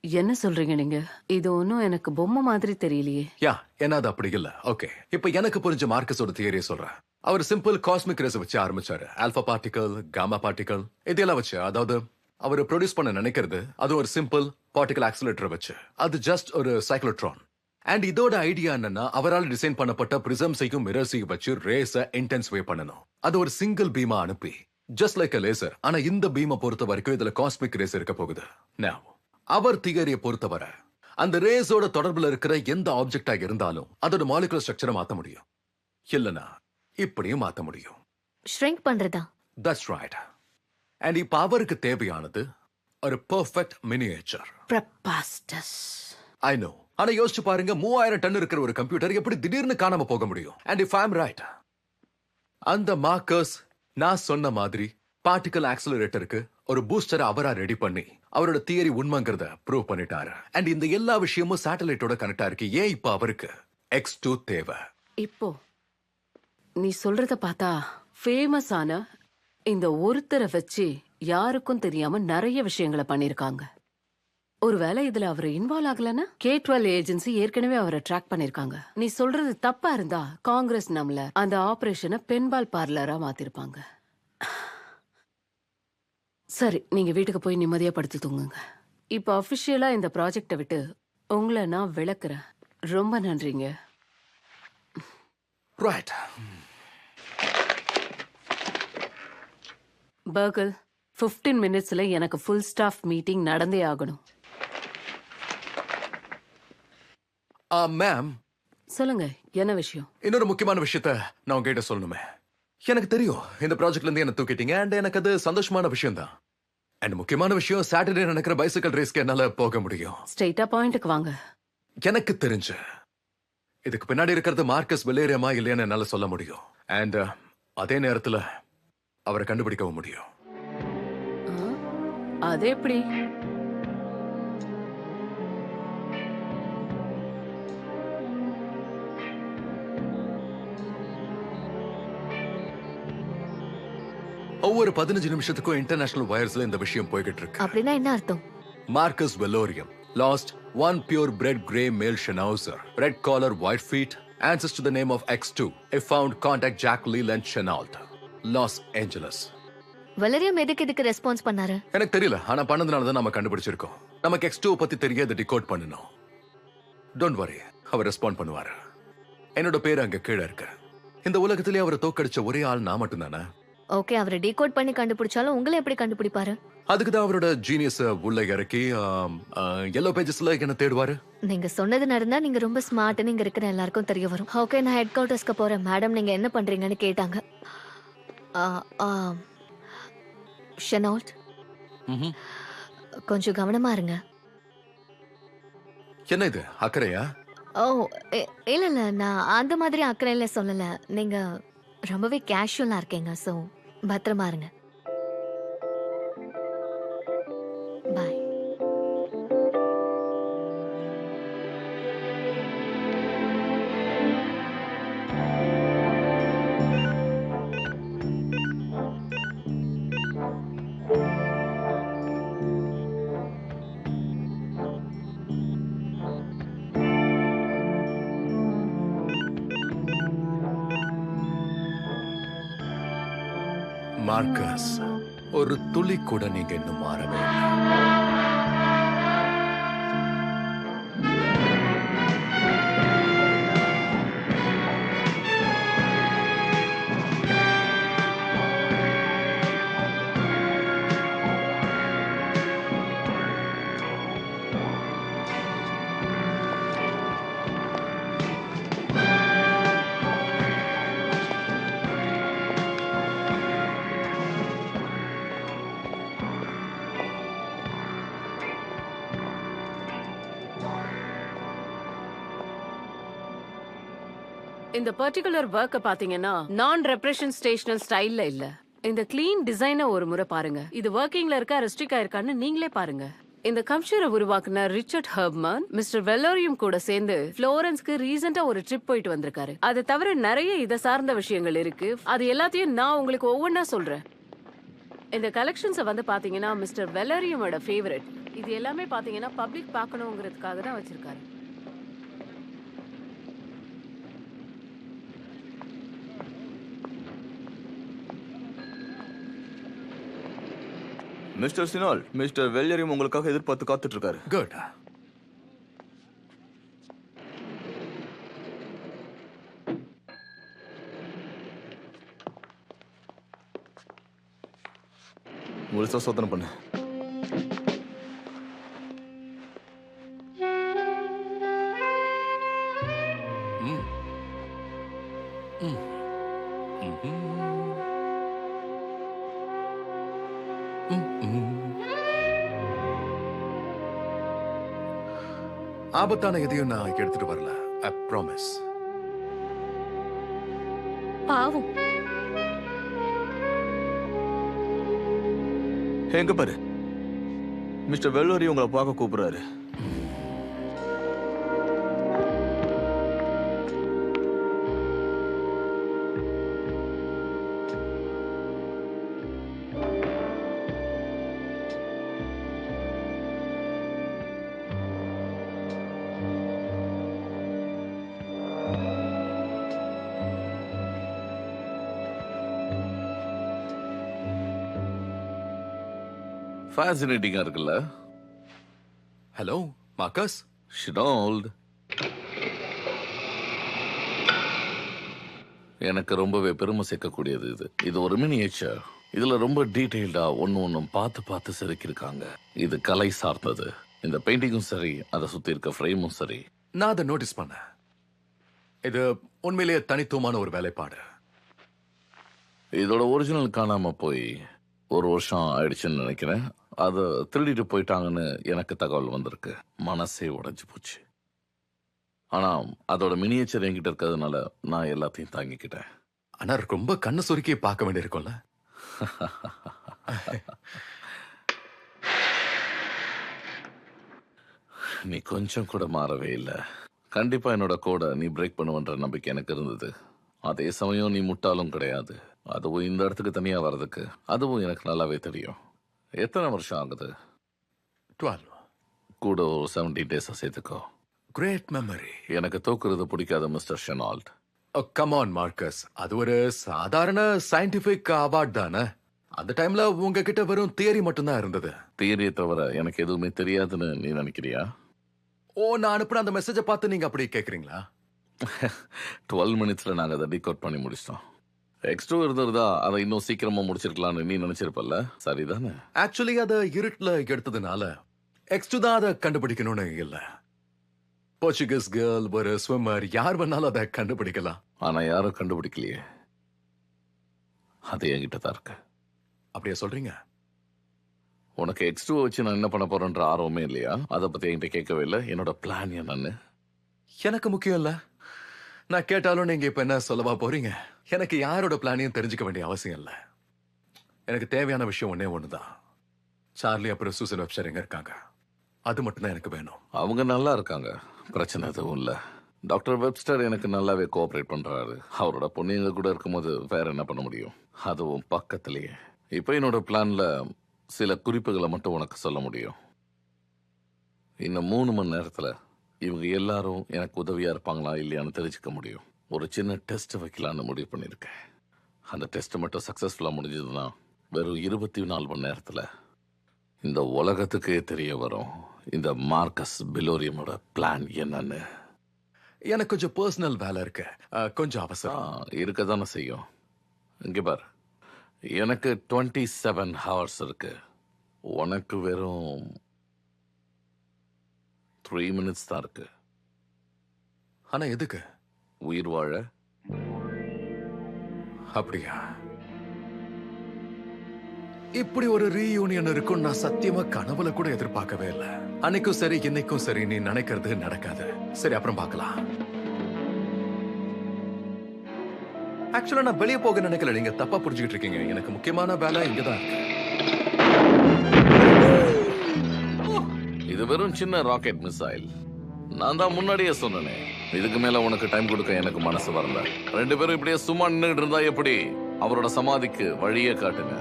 என்ன சொல்றீங்க நீங்க? இது ஒன்னும் எனக்கு பொம்மை மாதிரி தெரியலையே. யா, ஏன்னா அது அப்படி இல்ல. ஓகே, இப்ப எனக்கு புரிஞ்ச மார்க்கஸோட தியரியை சொல்றேன். அவர் சிம்பிள் காஸ்மிக் ரேஸ் வச்சு ஆரம்பிச்சாரு. ஆல்பா பார்ட்டிகல், காமா பார்ட்டிகல், இதெல்லாம் வச்சு. அதாவது அவர் ப்ரொடியூஸ் பண்ண நினைக்கிறது அது ஒரு சிம்பிள் பார்ட்டிகல் ஆக்சிலேட்டர் வச்சு. அது ஜஸ்ட் ஒரு சைக்ளோட்ரான். அண்ட் இதோட ஐடியா என்னன்னா, அவரால் டிசைன் பண்ணப்பட்ட பிரிசம்ஸையும் மிரர்ஸையும் வச்சு ரேஸை இன்டென்சிஃபை பண்ணணும். அது ஒரு சிங்கிள் பீமா அனுப்பி, ஜஸ்ட் லைக் அ லேசர். ஆனா இந்த பீமை பொறுத்த வரைக்கும் இதுல காஸ்மிக் ரேஸ் இருக்க போகுது. Now, அவர் தியரியை பொறுத்தவரை அந்த ரேஸோட தொடர்புல இருக்கிற எந்த ஆப்ஜெக்டா இருந்தாலும் அதோட மாலிகுலர் ஸ்ட்ரக்சரை மாத்த முடியும். இல்லனா இப்படியும் மாத்த முடியும். ஷ்ரிங்க் பண்றதா? That's right. அண்ட் இப்ப அவருக்கு தேவையானது ஒரு பெர்ஃபெக்ட் மினியேச்சர். பிரபாஸ்டஸ். I know. ஆனா யோசிச்சு பாருங்க, 3000 டன் இருக்கிற ஒரு கம்ப்யூட்டர் எப்படி திடீர்னு காணாம போக முடியும்? And if I am right, அந்த மார்க்கஸ் நான் சொன்ன மாதிரி பார்ட்டிகல் ஆக்சிலரேட்டருக்கு ஒரு பூஸ்டரை அவரா ரெடி பண்ணி அவரோட தியரி உண்மைங்கிறத ப்ரூவ் பண்ணிட்டாரு. அண்ட் இந்த எல்லா விஷயமும் சேட்டலைட்டோட கனெக்டா இருக்கு. ஏன் இப்ப அவருக்கு X2 தேவை? இப்போ நீ சொல்றத பார்த்தா ஃபேமஸான இந்த ஒருத்தரை வச்சு யாருக்கும் தெரியாம நிறைய விஷயங்களை பண்ணிருக்காங்க. ஒருவேளை இதுல அவர் இன்வால்வ் ஆகலன்னா K12 ஏஜென்சி ஏற்கனவே அவரை ட்ராக் பண்ணிருக்காங்க. நீ சொல்றது தப்பா இருந்தா காங்கிரஸ் நம்மள அந்த ஆபரேஷனை பெண்பால் பார்லரா மாத்திருப்பாங்க. சரி, நீங்க வீட்டுக்கு போய் நிம்மதியா படுத்து தூங்குங்க. இப்ப அபிஷியலா இந்த ப்ராஜெக்ட விட்டு உங்களை நான் விளக்குறேன். ரொம்ப நன்றிங்க. ரைட். பர்கல், 15 மினிட்ஸ்ல எனக்கு ஃபுல் ஸ்டாஃப் மீட்டிங் நடந்தே ஆகணும். மேம், சொல்லுங்க, என்ன விஷயம்? இன்னொரு முக்கியமான விஷயத்த நான் உங்ககிட்ட சொல்லணுமே. எனக்கு தெரியும் இந்த ப்ராஜெக்ட்ல இருந்து என்ன தூக்கிட்டீங்க. அண்ட் எனக்கு அது சந்தோஷமான விஷயம் தான். அண்ட் முக்கியமான விஷயம், சாட்டர்டே நடக்கிற பைசிக்கல் ரேஸ்க்கு என்னால போக முடியும். ஸ்ட்ரெயிட்டா பாயிண்ட்க்கு வாங்க. எனக்கு தெரிஞ்சு இதுக்கு பின்னாடி இருக்கிறது மார்க்கஸ் வெலேரியமா இல்லையான்னு என்னால சொல்ல முடியும். அண்ட் அதே நேரத்துல அவரை கண்டுபிடிக்கவும் முடியும். அது எப்படி? ஒவ்வொரு 15 நிமிஷத்துக்கும் இன்டர்நேஷனல் வயர்ஸ்ல இந்த விஷயம் போய்கிட்டு இருக்கு. அப்படின்னா என்ன அர்த்தம்? Marcus Valorium lost one purebred gray male Schnauzer, red collar, white feet, answers to the name of X2. I found contact Jack Leland Chenault, Los Angeles. வளரியம் எதுக்கு இதுக்கு ரெஸ்பான்ஸ் பண்ணாரு? எனக்கு தெரியல, ஆனா பண்ணதுனால தான் நம்ம கண்டுபிடிச்சிருக்கோம். நமக்கு X2 பத்தி தெரிய அதை டிகோட் பண்ணணும். டோன்ட் வரி, அவர் ரெஸ்பாண்ட் பண்ணுவாரு. என்னோட பேர் அங்க கீழே இருக்கு. இந்த உலகத்திலே அவரை தோக்கடிச்ச ஒரே ஆள் நான் மட்டும்தானே. ஓகே, அவரை டீகோட் பண்ணி கண்டுபிடிச்சாலும் உங்களை எப்படி கண்டுபிடிப்பாரு? அதுக்கு தான் அவரோட ஜீனியஸ் உள்ள இறக்கி yellow பேஜஸ்ல என்ன தேடுவாரு. நீங்க சொன்னது நடந்தா நீங்க ரொம்ப ஸ்மார்ட்னு இங்க இருக்கிற எல்லாருக்கும் தெரிய வரும். ஓகே, நான் ஹெட் குவார்ட்டர்ஸ்க்கு போறேன். மேடம் நீங்க என்ன பண்றீங்கன்னு கேட்டாங்க. ஷெனால்ட், கொஞ்சம் கவனமா இருங்க. என்ன இது அக்கறையா? ஓ இல்ல இல்ல, நான் அந்த மாதிரி அக்கறையில சொல்லல. நீங்க ரொம்பவே கேஷுவலா இருக்கீங்க. சோ பத்திரமா இருங்க. பாய். மார்க்கஸ், ஒரு துளி கூட நீங்க இன்னும் மாறவே இல்லை. இந்த பர்டிகுலர் ஒர்க்க பாத்தீங்கன்னா நான் ரெப்ரஷன் ஸ்டேஷனல் ஸ்டைல்ல இல்ல. இந்த கிளீன் டிசைனை ஒரு முறை பாருங்க. இது ஒர்க்கிங்ல இருக்கா ரெஸ்ட்ரிக்ட் ஆயிருக்கான்னு நீங்களே பாருங்க. இந்த கம்ப்யூட்டரை உருவாக்குன ரிச்சர்ட் ஹெர்ப்மன் மிஸ்டர் வெல்லோரியம் கூட சேர்ந்து புளோரன்ஸ்க்கு ரீசெண்டா ஒரு ட்ரிப் போயிட்டு வந்திருக்காரு. அது தவிர நிறைய இதை சார்ந்த விஷயங்கள் இருக்கு. அது எல்லாத்தையும் நான் உங்களுக்கு ஒவ்வொன்னா சொல்றேன். இந்த கலெக்ஷன்ஸை வந்து பாத்தீங்கன்னா மிஸ்டர் வெல்லோரியமோட ஃபேவரட். இது எல்லாமே பாத்தீங்கன்னா பப்ளிக் பார்க்கணுங்கிறதுக்காக தான் வச்சிருக்காரு. மிஸ்டர் சினால், மிஸ்டர் வெல்லரியம் உங்களுக்காக எதிர்பார்த்து காத்துட்டு இருக்காரு. குட். முழுசா சோதனை பண்ணு. ஆபத்தான எதையும் நான் எடுத்துட்டு வரல. I promise. பாவம். எங்க பாரு, மிஸ்டர் வெல்லோரி உங்களை பார்க்க கூப்பிடுறாரு. ஃபேசினேட்டிங்கா இருக்குல்ல? Hello Marcus. ஷினால்ட், எனக்கு ரொம்பவே பெருமை சேர்க்கக்கூடியது இது. இது ஒரு மினியேச்சர். இதுல ரொம்ப டீடைல்டா ஒன்னும் பார்த்து செதுக்கியிருக்காங்க. இது கலை சார்ந்தது. இந்த பெயிண்டிங்கும் சரி, அதை சுத்தி இருக்க ஃப்ரேமும் சரி. நான் அதை நோட்டீஸ் பண்ணேன். இது உண்மையிலேயே தனித்துவமான ஒரு வேலைப்பாடு. இதோட ஒரிஜினல் காணாம போய் 1 வருஷம் ஆயிடுச்சுன்னு நினைக்கிறேன். அதை திருடிட்டு போயிட்டாங்கன்னு எனக்கு தகவல் வந்திருக்கு. மனசே உடைஞ்சு போச்சு. ஆனா அதோட மினியேச்சர் என்கிட்ட இருக்கிறதுனால நான் எல்லாத்தையும் தாங்கிக்கிட்டேன். ஆனா ரொம்ப கண்ணு சுருக்கி பார்க்க வேண்டியிருக்கும்ல. நீ கொஞ்சம் கூட மாறவே இல்லை. கண்டிப்பா என்னோட கோடை நீ பிரேக் பண்ணுவன்ற நம்பிக்கை எனக்கு இருந்தது. அதே சமயம் நீ முட்டாளும் கிடையாது. அதுவும் இந்த இடத்துக்கு தனியா வர்றதுக்கு அதுவும் எனக்கு நல்லாவே தெரியும். எத்தனை வருஷம் ஆகுது? 12. கூட ஒரு 70 டேஸை சேர்த்துக்கோ. Great memory. எனக்கு தோக்குறது பிடிக்காத mister Shenault. Come on Marcus, அது ஒரு சாதாரண சயின்டிபிக் அவார்ட் தானே. அந்த டைம்ல உங்ககிட்ட வெறும் தியரி மட்டும்தான் இருந்தது. தியரியை தவிர எனக்கு எதுவுமே தெரியாதுன்னு நீ நினைக்கிறியா? ஓ, நான் அனுப்புன அந்த மெசேஜை பார்த்து நீங்க அப்படி கேக்குறீங்களா? 12 மினிட்ஸ்ல நாங்க அதை டிகோட் பண்ணி முடிச்சிட்டோம். X2 இருந்திருந்தா அதை இன்னும் சீக்கிரமா முடிச்சிருக்கலாம்னு நீ நினைச்சிருப்பல்ல, சரிதானே? ஆக்சுவலி அதை இருட்டுல எடுத்ததுனால X2 தான் அதை கண்டுபிடிக்கணும்னு இல்ல. போர்ச்சுகீஸ் கேர்ள், ஒரு ஸ்விம்மர், யார் வேணாலும் அதை கண்டுபிடிக்கலாம். ஆனா யாரும் கண்டுபிடிக்கலையே. அது என்கிட்ட தான் இருக்கு. அப்படியே சொல்றீங்க? உனக்கு X2 வச்சு நான் என்ன பண்ண போறேன்ற ஆர்வமே இல்லையா? அதை பத்தி என்கிட்ட கேட்கவே இல்லை. என்னோட பிளான் என்னன்னு எனக்கு முக்கியம் இல்ல. நான் கேட்டாலும் நீங்க இப்ப என்ன சொல்லவா போறீங்க? எனக்கு யாரோட பிளானையும் தெரிஞ்சுக்க வேண்டிய அவசியம் இல்ல. எனக்கு தேவையான விஷயம் ஒன்னே ஒண்ணுதான். சார்லி அப்புறம் சூசன் வெப்ஸ்டர் எங்க இருக்காங்க, அது மட்டும் தான் எனக்கு வேணும். அவங்க நல்லா இருக்காங்க, பிரச்சனை எதுவும் இல்லை. டாக்டர் வெப்ஸ்டர் எனக்கு நல்லாவே கோஆப்ரேட் பண்றாரு. அவரோட பொண்ணு எங்க கூட இருக்கும்போது வேற என்ன பண்ண முடியும், அதுவும் பக்கத்திலேயே. இப்போ என்னோட பிளான்ல சில குறிப்புகளை மட்டும் உனக்கு சொல்ல முடியும். இன்னும் 3 மணி நேரத்துல இவங்க எல்லாரும் எனக்கு உதவியா இருப்பாங்களா இல்லையான்னு தெரிஞ்சுக்க முடியும். ஒரு சின்ன டெஸ்ட் வைக்கலான்னு முடிவு பண்ணியிருக்கேன். அந்த டெஸ்ட் மட்டும் சக்சஸ்ஃபுல்லா முடிஞ்சதுன்னா வெறும் 24 மணி நேரத்துல இந்த உலகத்துக்கே தெரிய வரும் இந்த மார்க்கஸ் பிலோரியமோட பிளான் என்னன்னு. எனக்கு கொஞ்சம் பர்சனல் வேலை இருக்கு, கொஞ்சம் அவசரம். இருக்க தானே செய்யும். இங்க பார், எனக்கு 27 ஹவர்ஸ் இருக்கு. உனக்கு வெறும் 3 மினிட்ஸ் தான் இருக்கு. ஆனா எதுக்கு? உயிர் வாழ. அப்படியா? இப்படி ஒரு ரீயூனியன் இருக்கும் நான் சத்தியமா கனவுல கூட எதிர்பார்க்கவே இல்லை. அன்னைக்கும் சரி இன்னைக்கும் சரி நீ நினைக்கிறது நடக்காது. சரி, அப்புறம் பார்க்கலாம். ஆக்சுவலா நான் வெளியே போக நினைக்கல, நீங்க தப்பா புரிஞ்சுக்கிட்டு இருக்கீங்க. எனக்கு முக்கியமான வேலை இங்கதான் இருக்கு. இது வெறும் சின்ன ராக்கெட் மிசைல். நான் தான் முன்னாடியே சொன்னேனே, இதுக்கு மேல உனக்கு டைம் கொடுக்க எனக்கு மனசு வரல. 2 பேரும் இப்படியே சும்மா நின்றுட்டு இருந்தா எப்படி? அவரோட சமாதிக்கு வழியே காட்டுங்க.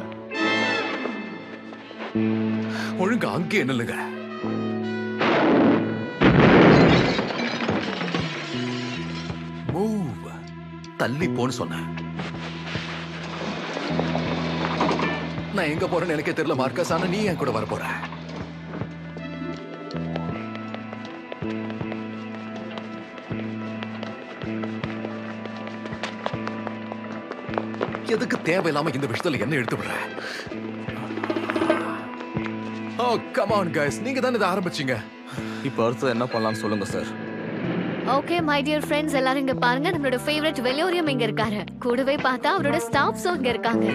ஒழுங்கா அங்கேயே நில்லுங்க. மூவ், தள்ளி போன்னு சொன்னேன். நான் எங்க போறேன்னு எனக்கே தெரியல மார்க்கஸ், ஆனா நீ என் கூட வர போற. எதுக்கு தேவையில்லாம இந்த விஷயத்துல என்ன எடுத்து விடுற? ஓ கம் ஆன் கைஸ், நீங்க தானே இதை ஆரம்பிச்சீங்க. இப்போ அடுத்து என்ன பண்ணலாம்னு சொல்லுங்க sir. Okay my dear friends, எல்லாரும் இங்க பாருங்க. நம்மளோட ஃபேவரட் வெலோரியம் இங்க இருக்காரு. கூடவே பார்த்தா அவரோட ஸ்டாஃப்ஸும் இங்க இருக்காங்க.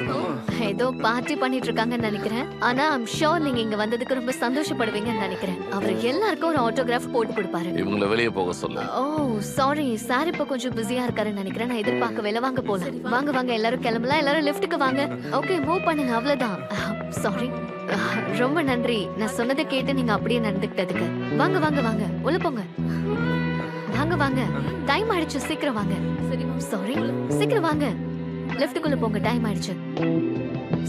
ஏதோ பார்ட்டி பண்ணிட்டு இருக்காங்கன்னு நினைக்கிறேன். ஆனா ஐம் ஷோர் நீங்க இங்க வந்ததுக்கு ரொம்ப சந்தோஷப்படுவீங்கன்னு நினைக்கிறேன். அவர் எல்லாருக்கும் ஒரு ஆட்டோகிராஃப் போட்டு கொடுப்பாரு. இவங்களை வெளியே போக சொல்லு. ஓ சாரி சார், இப்ப கொஞ்சம் பிஸியா இருக்காருன்னு நினைக்கிறேன். நான் எதிர்பார்க்கவே வாங்க போலாம். வாங்க வாங்க எல்லாரும் கிளம்பலாம். எல்லாரும் லிஃப்ட்டுக்கு வாங்க. ஓகே மூவ் பண்ணுங்க, அவ்வளவுதான். சாரி, ரொம்ப நன்றி. நான் சொன்னதை கேட்டு நீங்க அப்படியே நடந்துக்கிட்டதுக்கு. வாங்க வாங்க வாங்க, உள்ள போங்க. வாங்க வாங்க, டைம் ஆயிடுச்சு, சீக்கிரம் வாங்க. சாரி, சீக்கிரம் வாங்க, லெஃப்ட்டுக்குள்ள போங்க, டைம் ஆயிடுச்சு.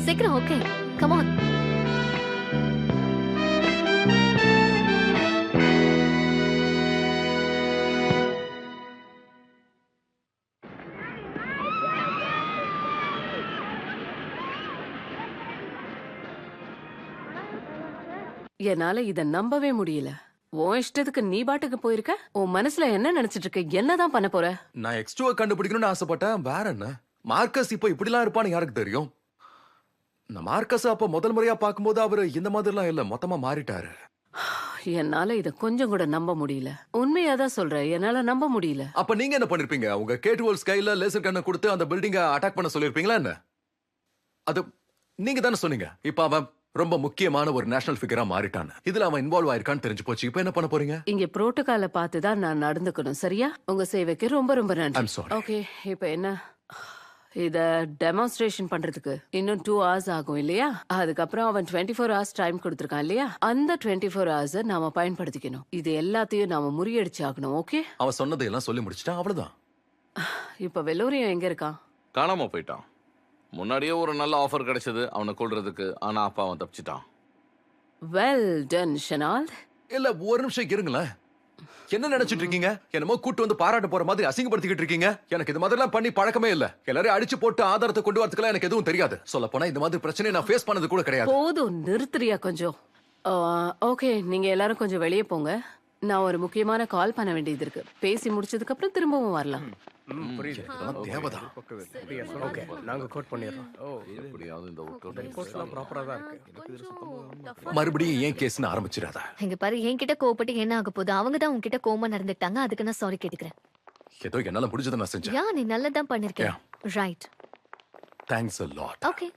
சீக்கிரம். Okay come on. என்னால இத நம்பவே முடியல. உன் இஷ்டத்துக்கு நீ பாட்டுக்கு போயிருக்க. உன் மனசுல என்ன நினைச்சிட்டு இருக்க? என்னதான் பண்ண போற? நான் X2 கண்டுபிடிக்கணும்னு ஆசைப்பட்டேன், வேற என்ன. மார்க்கஸ் இப்போ இப்படிலாம் இருப்பான்னு யாருக்கு தெரியும்? நான் மார்க்கஸ் அப்ப முதல் முறையா பார்க்கும்போது அவரு இந்த மாதிரிலாம் இல்ல, மொத்தமா மாறிட்டாரு. என்னால இத கொஞ்சம் கூட நம்ப முடியல. உண்மையாதான் சொல்றேன், என்னால நம்ப முடியல. அப்ப நீங்க என்ன பண்ணிருப்பீங்க? உங்க கேட்வோல் ஸ்கைல லேசர் கண்ணை கொடுத்து அந்த பில்டிங்கை அட்டாக் பண்ண சொல்லிருப்பீங்களா என்ன? அது நீங்க தானே சொன்னீங்க. இப்ப அவன் ரொம்ப முக்கியமான ஒரு நேஷனல் ஃபிகரா மாறிட்டான். இதுல அவன் இன்வால்வ் ஆயிருக்கான்னு தெரிஞ்சு போச்சு. இப்போ என்ன பண்ண போறீங்க? இங்க புரோட்டோகால பார்த்து தான் நான் நடந்துக்கணும், சரியா? உங்க சேவைக்கு ரொம்ப ரொம்ப I'm நன்றி. sorry. ஓகே, இப்போ என்ன? இத டெமான்ஸ்ட்ரேஷன் பண்றதுக்கு இன்னும் 2 hours ஆகும் இல்லையா? அதுக்கப்புறம் அவன் 24 hours டைம் கொடுத்திருக்கான் இல்லையா? அந்த 24 hours நாம பயன்படுத்திக்கணும். இது எல்லாத்தையும் நாம முறியடிச்சு ஆகணும். ஓகே, அவன் சொன்னதையெல்லாம் சொல்லி முடிச்சிட்டான், அவ்வளவுதான். இப்ப வெலோரியம் எங்க இருக்கான்? காணாம போயிட்டான். முன்னாடியே ஒரு நல்ல ஆஃபர் கிடைச்சது அவனை கொல்றதுக்கு. ஆனா அப்பா அவன் தப்பிச்சிட்டான். Well done ஷெனால்ட். இல்ல ஒரு நிமிஷம் இருங்களேன். என்ன நினைச்சிட்டு இருக்கீங்க? என்னமோ கூட்டு வந்து பாராட்ட போற மாதிரி அசிங்கப்படுத்திக்கிட்டு இருக்கீங்க. எனக்கு இது மாதிரிலாம் பண்ணி பழக்கமே இல்ல. எல்லாரும் அடிச்சு போட்டு ஆதாரத்தை கொண்டு வரதுக்குலாம் எனக்கு எதுவும் தெரியாது. சொல்ல போனா இந்த மாதிரி பிரச்சனையை நான் ஃபேஸ் பண்ணது கூட கிடையாது. போதும், நிறுத்துறியா கொஞ்சம்? ஓகே, நீங்க எல்லாரும் கொஞ்சம் வெளியே போங்க. நான் ஒரு முக்கியமான கால் பண்ண வேண்டியது இருக்கு. பேசி முடிச்சதுக்கு அப்புறம் திரும்பவும் வரலாம். புரியுது. இதெல்லாம் தேவைதான். ஓகே, நாங்க கோட் பண்ணிடுறோம். ஓ, எப்படியாவது இந்த ஒர்க் அவுட் ரிப்போர்ட்ஸ்லாம் ப்ராப்பரா தான் இருக்கு. மறுபடியும் ஏன் கேஸ்னு ஆரம்பிச்சிடாத. இங்க பாரு, என்கிட்ட கோவப்பட்டு என்ன ஆக போகுது? அவங்க தான் உன்கிட்ட கோவமா நடந்துட்டாங்க, அதுக்கு நான் சாரி கேட்டுக்கிறேன். ஏதோ என்னால முடிஞ்சதை நான் செஞ்சேன். யா, நீ நல்லதான் பண்ணிருக்க. Right. Thanks a lot. Okay,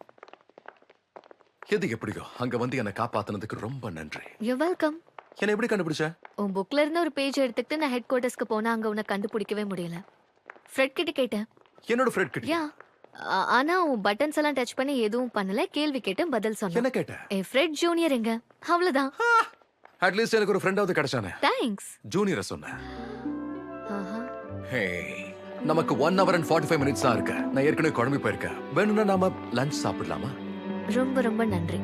எது எப்படியோ அங்க வந்து என்னை காப்பாத்துனதுக்கு ரொம்ப நன்றி. You welcome. என்ன எப்படி கண்டுபிடிச்ச? உன் புக்ல இருந்து ஒரு பேஜ் எடுத்துக்கிட்டு நான் ஹெட் குவார்ட்டர்ஸ்க்கு போனா அங்க உன்னை கண்டுபிடிக்கவே முடியல. ஃப்ரெட் கிட்ட கேட்டேன். என்னோட ஃப்ரெண்ட் கிட்ட. யா, ஆனா உன் பட்டன்ஸ் எல்லாம் டச் பண்ணி எதுவும் பண்ணல. கேள்வி கேட்டேன், பதில் சொன்னேன். என்ன கேட்ட? என் ஃப்ரெட் ஜூனியர் எங்க? அவ்வளவுதான். அட்லீஸ்ட் எனக்கு ஒரு ஃப்ரெண்டாவது கிடைச்சானே. தேங்க்ஸ். ஜூனியரை சொன்னேன். ஹே, நமக்கு 1 hour and 45 minutes தான் இருக்கு. நான் ஏற்கனவே குழம்பி போயிருக்கேன். வேணும்னா நாம லஞ்ச் சாப்பிடலாமா? ரொம்ப ரொம்ப நன்றி.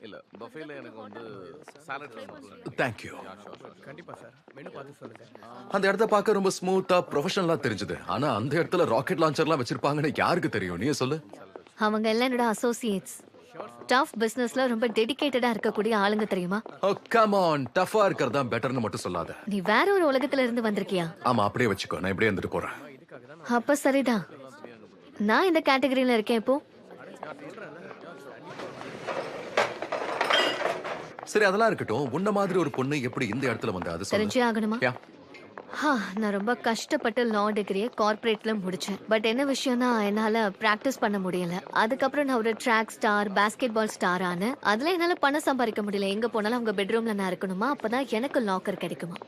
இல்ல பஃபேல எனக்கு வந்து சாலட் வேணும். Thank you. கண்டிப்பா சார். மெனு பார்த்து சொல்லுங்க. அந்த இடத்த பார்க்க ரொம்ப ஸ்மூத்தா ப்ரொஃபஷனலா தெரிஞ்சது. ஆனா அந்த இடத்துல ராக்கெட் லான்ச்சர்லாம் வச்சிருப்பாங்கன்னு யாருக்கு தெரியும்? நீயே சொல்லு. அவங்க எல்லாம் என்னோட அசோசியேட்ஸ். டஃப் பிசினஸ்ல ரொம்ப டெடிகேட்டடா இருக்கக்கூடிய ஆளுங்க தெரியுமா? ஓ கம் ஆன், டஃபா இருக்கறதா பெட்டர்னு மட்டும் சொல்லாத. நீ வேற ஒரு உலகத்துல இருந்து வந்திருக்கியா? ஆமா, அப்படியே வச்சுக்கோ. நான் இப்படியே வந்துட்டு போறேன். அப்ப சரிதான். நான் இந்த கேட்டகரியில இருக்கேன் இப்போ. சரி, அதெல்லாம் இருக்கட்டும். உன்ன மாதிரி ஒரு பொண்ணு எப்படி இந்த இடத்துல வந்தா அது சொல்லு. தெரிஞ்சே ஆகணுமா? யா. நான் ரொம்ப கஷ்டப்பட்டு லா டிகிரியை கார்ப்பரேட்ல முடிச்சேன். பட் என்ன விஷயம்னா என்னால பிராக்டிஸ் பண்ண முடியல. அதுக்கப்புறம் நான் ஒரு track star, basketball star ஆனேன். அதுல என்னால பணம் சம்பாதிக்க முடியல. எங்க போனாலும் அவங்க பெட்ரூம்ல நான் இருக்கணுமா? அப்பதான் எனக்கு லாக்கர் கிடைக்குமா?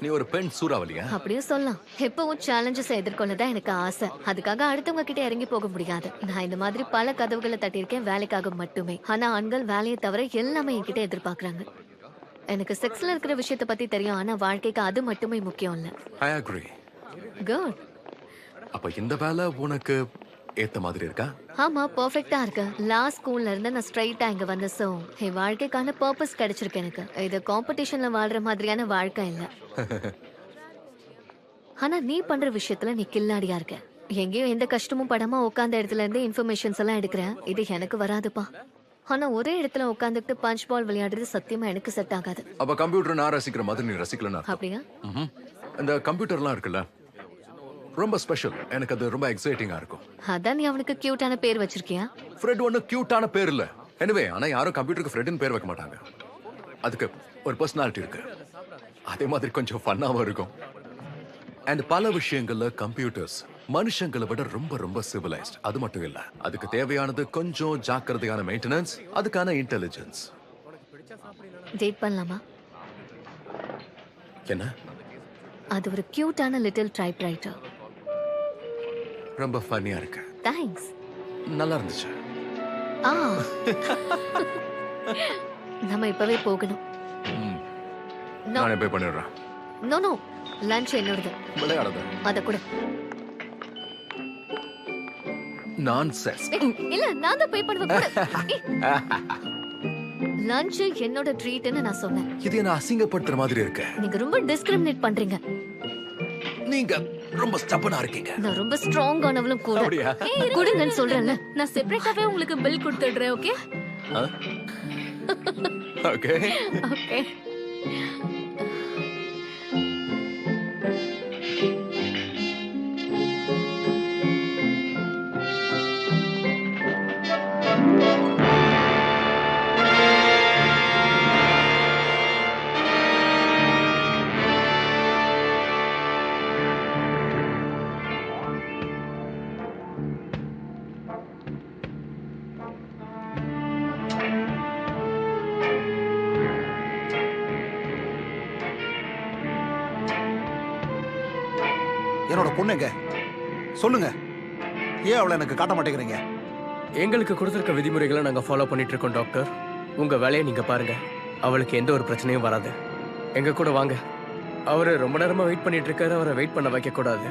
நீ ஒரு பெண் சூறாவளியா? அப்படியே சொல்லலாம். எப்பவும் சேலஞ்சஸ் எதிர்கொள்ளதான் எனக்கு ஆசை. அதுக்காக அடுத்தவங்க கிட்ட இறங்கி போக முடியாது. நான் இந்த மாதிரி பல கதவுகளை தட்டியிருக்கேன் வேலைக்காக மட்டுமே. ஆனா ஆண்கள் வேலையை தவிர எல்லாமே என்கிட்ட எதிர்பார்க்கறாங்க. எனக்கு செக்ஸ்ல இருக்கிற விஷயத்தை பத்தி தெரியும், ஆனா வாழ்க்கைக்கு அது மட்டுமே முக்கியம் இல்ல. I agree. குட். அப்ப இந்த வேலை உனக்கு ஏத்த மாதிரி இருக்கா? ஆமா, பெர்ஃபெக்ட்டா இருக்கு. லாஸ்ட் ஸ்கூல்ல இருந்து நான் ஸ்ட்ரைட்டா இங்க வந்த சோ என் வாழ்க்கைக்கான பர்பஸ் கிடைச்சிருக்கு எனக்கு. இது காம்படிஷன்ல வாழ்ற மாதிரியான வாழ்க்கை இல்ல. ஆனா நீ பண்ற விஷயத்துல நீ கில்லாடியா இருக்க. எங்கேயும் எந்த கஷ்டமும் படாம உட்கார்ந்த இடத்துல இருந்து இன்ஃபர்மேஷன்ஸ் எல்லாம் எடுக்கிறேன். இது எனக்கு வராதுப்பா. ஆனா ஒரே இடத்துல உட்காந்துட்டு பஞ்ச் பால் விளையாடுறது சத்தியமா எனக்கு செட் ஆகாது. அப்ப கம்ப்யூட்டர் நான் ரசிக்கிற மாதிரி நீ ரசிக்கலனா? அப்படியா? இந்த கம்ப்யூட்டர்லாம் இருக்குல்ல, ரொம்ப ஸ்பெஷல். எனக்கு அது ரொம்ப எக்ஸைட்டிங்கா இருக்கும். அதான் நீ அவனுக்கு கியூட்டான பேர் வச்சிருக்கியா? ஃப்ரெட் ஒன்னு கியூட்டான பேர் இல்ல. எனிவே, ஆனா யாரும் கம்ப்யூட்டருக்கு ஃப்ரெட்னு பேர் வைக்க மாட்டாங்க. அதுக்கு ஒரு பர்சனாலிட்டி இருக்கு. அதே மாதிரி கொஞ்சம் ஃபன்னாவும் இருக்கும். அண்ட் பல விஷயங்கள்ல கம்ப்யூட்டர்ஸ் மனுஷங்களை விட ரொம்ப ரொம்ப சிவிலைஸ்ட். அது மட்டும் இல்ல, அதுக்கு தேவையானது கொஞ்சம் ஜாக்கிரதையான மெயின்டெனன்ஸ், அதுக்கான இன்டெலிஜென்ஸ். டேட் பண்ணலாமா? என்ன? அது ஒரு கியூட்டான லிட்டில் டைப்ரைட்டர். ரொம்ப ஃபன்னியா இருக்கு. தேங்க்ஸ். நல்லா இருந்துச்சு. நம்ம இப்பவே போகணும். நானே பே பண்ணிடுறேன். நோ நோ, லஞ்ச் என்னோடது. விளையாடாத. அத கூட. நான்சென்ஸ். இல்ல, நான் தான் பே பண்ணுவேன். லஞ்ச் என்னோட ட்ரீட்னு நான் சொன்னேன். இது என்ன அசிங்கப்படுத்துற மாதிரி இருக்கு. நீங்க ரொம்ப டிஸ்கிரிமினேட் பண்றீங்க. நீங்க ரொம்ப ஸ்டப்பனா இருக்கீங்க. நான் ரொம்ப ஸ்ட்ராங் ஆனவளும் கூட. அப்படியா? கொடுங்கன்னு சொல்றேன்ல. நான் செப்பரேட்டாவே உங்களுக்கு பில் கொடுத்துடுறேன். Okay okay okay. என்னோட பொண்ணுங்க சொல்லுங்க, ஏன் அவளை எனக்கு காட்ட மாட்டேங்கிறீங்க? எங்களுக்கு கொடுத்திருக்க விதிமுறைகளை நாங்க ஃபாலோ பண்ணிட்டு இருக்கோம் டாக்டர். உங்க வேலையை நீங்க பாருங்க. அவளுக்கு எந்த ஒரு பிரச்சனையும் வராது. எங்க கூட வாங்க. அவரு ரொம்ப நேரமா வெயிட் பண்ணிட்டு இருக்காரு. அவரை வெயிட் பண்ண வைக்க கூடாது.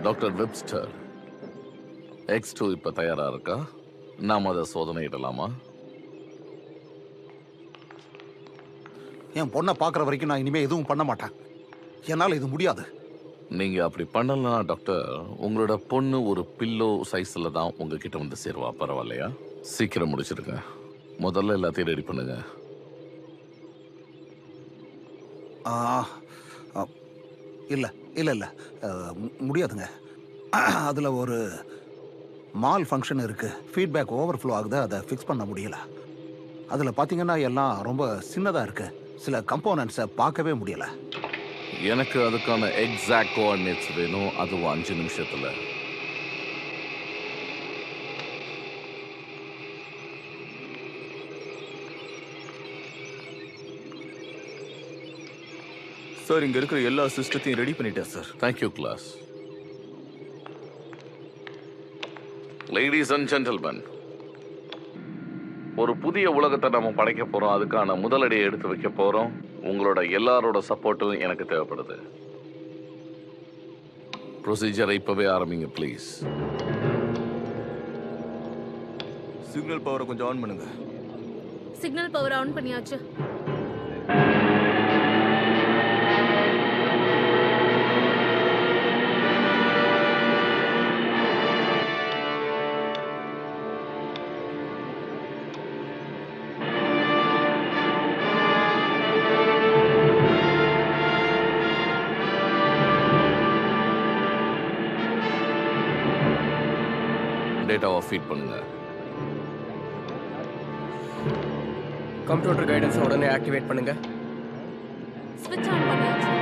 டாக்டர் வெப்ஸ்டர், X2 இப்ப தயாரா இருக்கா? நாம் அதை சோதனையிடலாமா? என் பொண்ணை பார்க்குற வரைக்கும் நான் இனிமே எதுவும் பண்ண மாட்டேன். என்னால் இது முடியாது. நீங்க அப்படி பண்ணலனா டாக்டர், உங்களோட பொண்ணு ஒரு பில்லோ சைஸ்ல தான் உங்ககிட்ட வந்து சேருவா. பரவாயில்லையா? சீக்கிரம் முடிச்சிருங்க. முதல்ல எல்லாத்தையும் ரெடி பண்ணுங்க. இல்லை இல்லை இல்லை, முடியாதுங்க. அதில் ஒரு மால் ஃபங்க்ஷன் இருக்குது. ஃபீட்பேக் ஓவர்ஃப்ளோ ஆகுது. அதை ஃபிக்ஸ் பண்ண முடியல. அதில் பார்த்தீங்கன்னா எல்லாம் ரொம்ப சின்னதாக இருக்குது. சில கம்போனன்ட்ஸை பார்க்கவே முடியலை. எனக்கு அதுக்கான எக்ஸாக்ட் கோஆர்டினேட்ஸ் வேணும். அதுவும் 5 நிமிஷத்துல. சார், இங்க இருக்கிற எல்லா சிஸ்டத்தையும் ரெடி பண்ணிட்டேன் sir. Thank you class. Ladies and gentlemen, ஒரு புதிய உலகத்தை நம்ம படைக்க போறோம். அதுக்கான முதலடியை எடுத்து வைக்க போறோம். உங்களோட எல்லாரோட சப்போர்ட்டும் எனக்கு தேவைப்படுது. ப்ரொசீஜரை இப்பவே ஆரம்பிங்க ப்ளீஸ். சிக்னல் பவரை கொஞ்சம் ஆன் பண்ணுங்க. சிக்னல் பவர் ஆன் பண்ணியாச்சு. டேட்டாவை ஃபீட் பண்ணுங்க. கம்ப்யூட்டர் கைடன்ஸ் உடனே ஆக்டிவேட் பண்ணுங்க. ஸ்விட்ச் ஆன் பண்ணியாச்சு.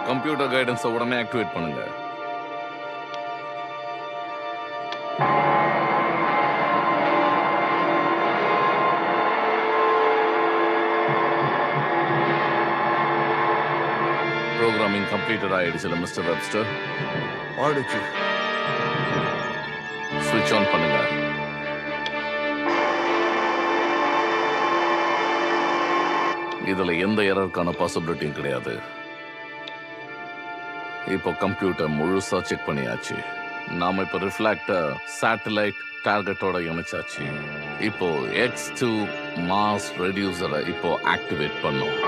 கம்ப்யூட்டர் கைடன்ஸை உடனே ஆக்டிவேட் பண்ணுங்க. ப்ரோக்ராமிங் கம்ப்ளீட்டட் ஆயிடுச்சுல மிஸ்டர் வெப்ஸ்டர்? ஆயிடுச்சு. ஸ்விட்ச் ஆன் பண்ணுங்க. இதுல எந்த எரருக்கான பாசிபிலிட்டியும் கிடையாது. இப்போ கம்ப்யூட்டர் முழுசா செக் பண்ணியாச்சு. நாம இப்போ ரிஃப்ளாக்டர் சேட்டலைட் டார்கெட்டோட இணைச்சாச்சு. இப்போ X2 மாஸ் ரெடியூசரை இப்போ ஆக்டிவேட் பண்ணும்.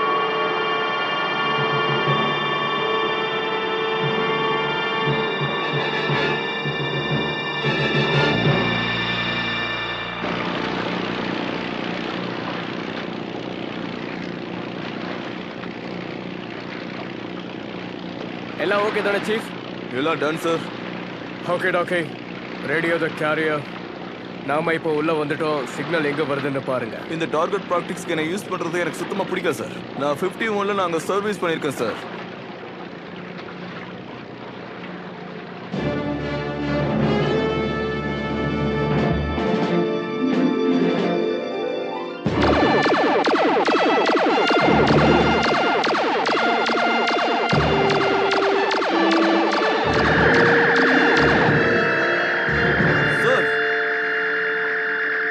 எல்லாம் ஓகே தானே சீஃப்? எல்லாம் done sir. Okay okay. Radio the carrier. நாம இப்போ உள்ள வந்துட்டோம். சிக்னல் எங்க வருதுன்னு பாருங்க. இந்த டார்கெட் ப்ராக்டிக்ஸ்க்கு என்ன யூஸ் பண்றது எனக்கு சுத்தமா பிடிக்கல சார். நான் 51ல நாங்க சர்வீஸ் பண்ணியிருக்கேன் சார்.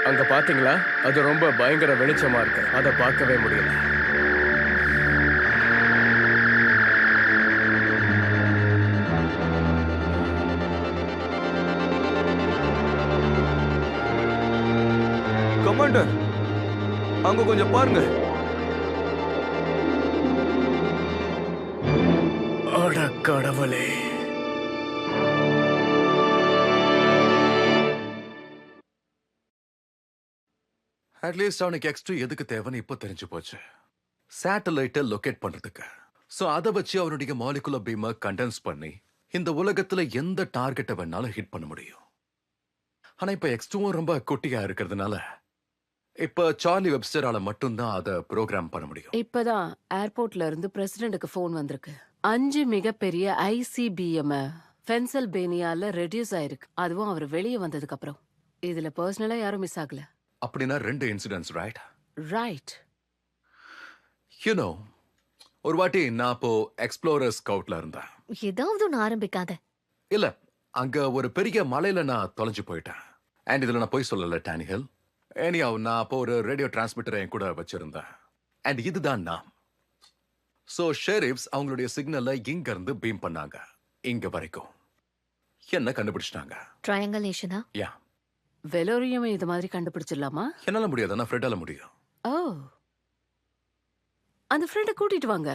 அங்க பாத்தீங்களா? அது ரொம்ப பயங்கர வெளிச்சமா இருக்கு. அதை பார்க்கவே முடியல. கமாண்டர், அங்க கொஞ்சம் பாருங்க. அட கடவுளே. அட்லீஸ்ட் அவனுக்கு எக்ஸ்ட்ரா எதுக்கு தேவைன்னு இப்போ தெரிஞ்சு போச்சு. சேட்டலைட்டை லொகேட் பண்றதுக்கு. சோ அதை வச்சு அவனுடைய மாலிகுலர் பீமை கண்டென்ஸ் பண்ணி இந்த உலகத்துல எந்த டார்கெட்டை வேணாலும் ஹிட் பண்ண முடியும். ஆனா இப்ப எக்ஸ்ட்ராவும் ரொம்ப குட்டியா இருக்கிறதுனால இப்ப சார்லி வெப்ஸ்டரால மட்டும்தான் அதை ப்ரோக்ராம் பண்ண முடியும். இப்பதான் ஏர்போர்ட்ல இருந்து பிரசிடென்ட்க்கு போன் வந்திருக்கு. 5 மிகப்பெரிய ஐசிபிஎம் பென்சில்வேனியால ரெடியூஸ் ஆயிருக்கு. அதுவும் அவர் வெளியே வந்ததுக்கு அப்புறம். இதுல பர்சனலா யாரும் மிஸ் ஆகல. அப்படின்னா 2 இன்சிடென்ட்ஸ், ரைட்? ரைட். யூனோ, ஒரு வாட்டி நான் இப்போ எக்ஸ்ப்ளோரர் ஸ்கவுட்ல இருந்தேன். ஏதாவது ஒன்று ஆரம்பிக்காத. இல்ல, அங்க ஒரு பெரிய மலையில நான் தொலைஞ்சு போயிட்டேன். அண்ட் இதுல நான் போய் சொல்லல டானிஹில். எனியாவ், நான் அப்போ ஒரு ரேடியோ டிரான்ஸ்மிட்டரை என் கூட வச்சிருந்தேன். அண்ட் இதுதான் நான். சோ ஷெரீஃப்ஸ் அவங்களுடைய சிக்னலை இங்க இருந்து பீம் பண்ணாங்க இங்க வரைக்கும். என்ன கண்டுபிடிச்சிட்டாங்க. ட்ரையாங்கலேஷனா? யா. வெலோரியம் இது மாதிரி கண்டுபிடிச்சிடலாமா? என்னால முடியாது, நான் ஃப்ரெட்டால முடியும். ஓ, அந்த ஃப்ரெண்ட கூட்டிட்டு வாங்க.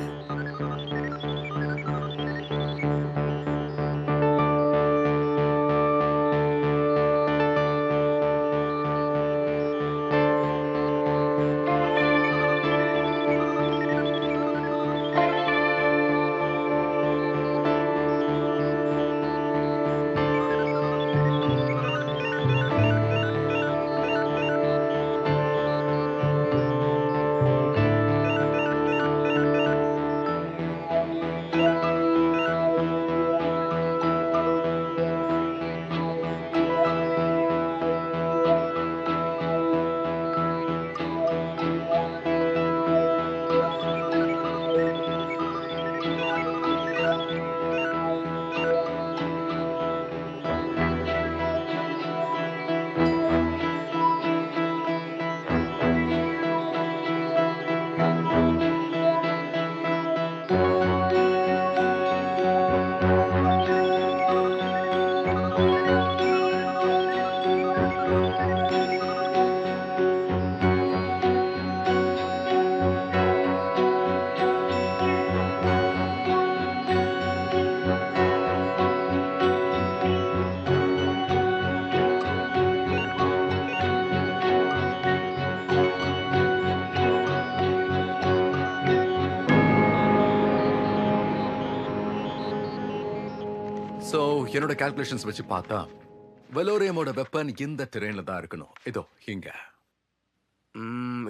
சோ என்னோட கால்குலேஷன்ஸ் வச்சு பார்த்தா வெலோரியமோட வெப்பன் இந்த டெரெயின்ல தான் இருக்கணும். இதோ இங்க.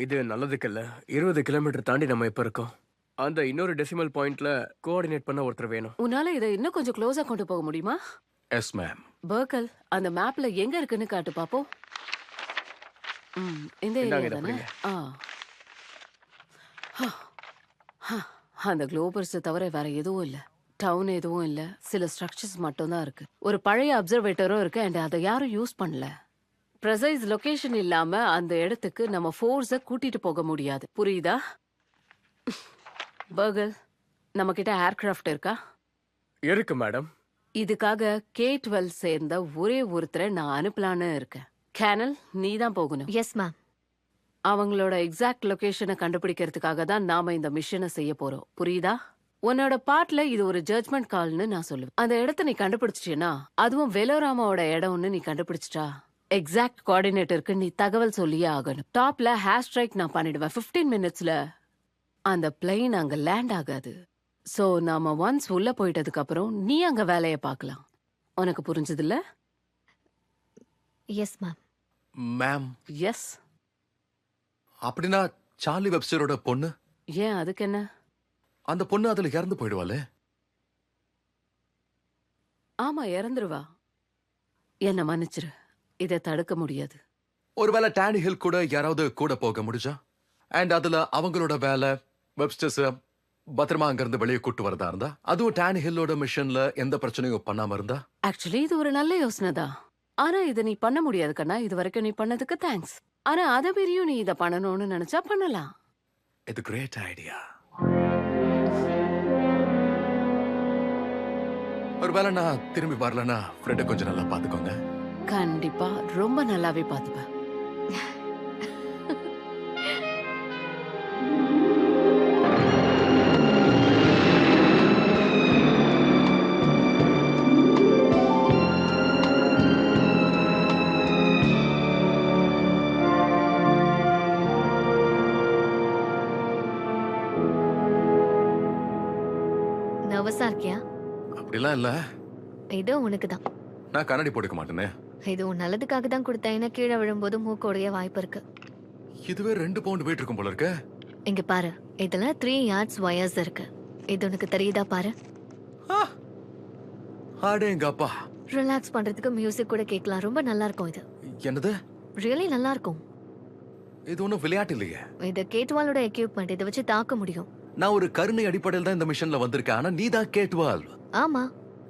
இது நல்லதுக்கல்ல. 20 கிலோமீட்டர் தாண்டி நம்ம இப்ப இருக்கோம். அந்த இன்னொரு டெசிமல் பாயிண்ட்ல கோஆர்டினேட் பண்ண ஒருத்தர் வேணும். உன்னால இதை இன்னும் கொஞ்சம் க்ளோஸா கொண்டு போக முடியுமா? Yes ma'am. பர்கல், அந்த மேப்ல எங்க இருக்குன்னு காட்டு பாப்போம். இந்த இந்தாங்க, ஏரியா இதை தானே? பிடிங்க. அந்த குளோபர்ஸ் தவிர வேற எதுவும் இல்ல. டவுன் எதுவும் இல்ல. சில ஸ்ட்ரக்சர்ஸ் மட்டும் தான் இருக்கு. ஒரு பழைய அப்சர்வேட்டரும் இருக்கு அண்ட் அதை யாரும் யூஸ் பண்ணல. ப்ரெசைஸ் லொகேஷன் இல்லாம அந்த இடத்துக்கு நம்ம ஃபோர்ஸ கூட்டிட்டு போக முடியாது. புரியுதா? பர்கல், நம்ம கிட்ட ஏர்கிராஃப்ட் இருக்கா? இருக்கு மேடம். இதுக்காக K-12 சேர்ந்த ஒரே ஒருத்தரை நான் அனுப்பலான்னு இருக்கேன். கேனல், நீ தான் போகணும். Yes ma'am. அவங்களோட எக்ஸாக்ட் லொகேஷனை கண்டுபிடிக்கிறதுக்காக தான் நாம இந்த மிஷனை செய்ய போறோம். புரியுதா? உன்னோட பாட்ல இது ஒரு ஜட்ஜ்மெண்ட் கால்னு நான் சொல்லுவேன். அந்த இடத்த நீ கண்டுபிடிச்சிட்டீன்னா, அதுவும் வெலோராமாவோட இடம்னு நீ கண்டுபிடிச்சிட்டா, எக்ஸாக்ட் கோஆர்டினேட்டருக்கு நீ தகவல் சொல்லியே ஆகணும். டாப்ல ஹேர் ஸ்ட்ரைக் நான் பண்ணிடுவேன். 15 மினிட்ஸ்ல அந்த பிளெயின் அங்க லேண்ட் ஆகாது. சோ நாம ஒன்ஸ் உள்ள போயிட்டதுக்கு அப்புறம் நீ அங்க வேலைய பார்க்கலாம். உனக்கு புரிஞ்சதில்ல? Yes ma'am. Ma'am, yes. அப்படின்னா சார்லி வெப்ஸ்டரோட பொண்ணு? ஏன், அதுக்கு என்ன? அந்த பொண்ணு அதுல இறந்து போயிடுவாளே? ஆமா, இறந்துருவா. என்ன மன்னிச்சிரு, இதை தடுக்க முடியாது. ஒருவேளை டானிஹில் கூட யாராவது கூட போக முடிஞ்சா, அண்ட் அதுல அவங்களோட வேலை வெப்ஸ்டர்ஸ் பத்திரமா அங்க இருந்து வெளியே கூட்டு வரதா இருந்தா, அதுவும் டானிஹில்லோட மிஷன்ல எந்த பிரச்சனையும் பண்ணாம இருந்தா. ஆக்சுவலி இது ஒரு நல்ல யோசனை தான். ஆனா இதை நீ பண்ண முடியாது கண்ணா. இது வரைக்கும் நீ பண்ணதுக்கு தேங்க்ஸ். ஆனா அதை மீறியும் நீ இதை பண்ணணும்னு நினைச்சா பண்ணலாம். இது கிரேட் ஐடியா. ஒருவேளை நான் திரும்பி வரலன்னா ஃப்ரெண்டை கொஞ்சம் நல்லா பாத்துக்கோங்க. கண்டிப்பா ரொம்ப நல்லாவே பாத்துப்ப. அப்படிலாம் இல்ல. இது உனக்கு தான். நான் கண்ணாடி போட்டுக்க மாட்டேனே. இது உன் நல்லதுக்காக தான் கொடுத்தேன். ஏன்னா கீழே விழும்போது மூக்கோடைய வாய்ப்பு இருக்கு. இதுவே 2 பவுண்ட் வெயிட் இருக்கும் போல இருக்கு. இங்க பாரு, இதுல 3 yards wires இருக்கு. இது உனக்கு தெரியுதா பாரு. அடேங்கப்பா. ரிலாக்ஸ் பண்றதுக்கு மியூசிக் கூட கேட்கலாம். ரொம்ப நல்லா இருக்கும் இது. என்னது? ரியலி நல்லா இருக்கும். இது ஒன்றும் விளையாட்டு இல்லையே. இது கேட்வாலோட எக்யூப்மெண்ட். இதை வச்சு தாக்க முடியும். நான் ஒரு கருணை அடிப்படையில் தான் இந்த மிஷன்ல வந்திருக்கேன். ஆனா நீ தான் கேட்வால். ஆமா.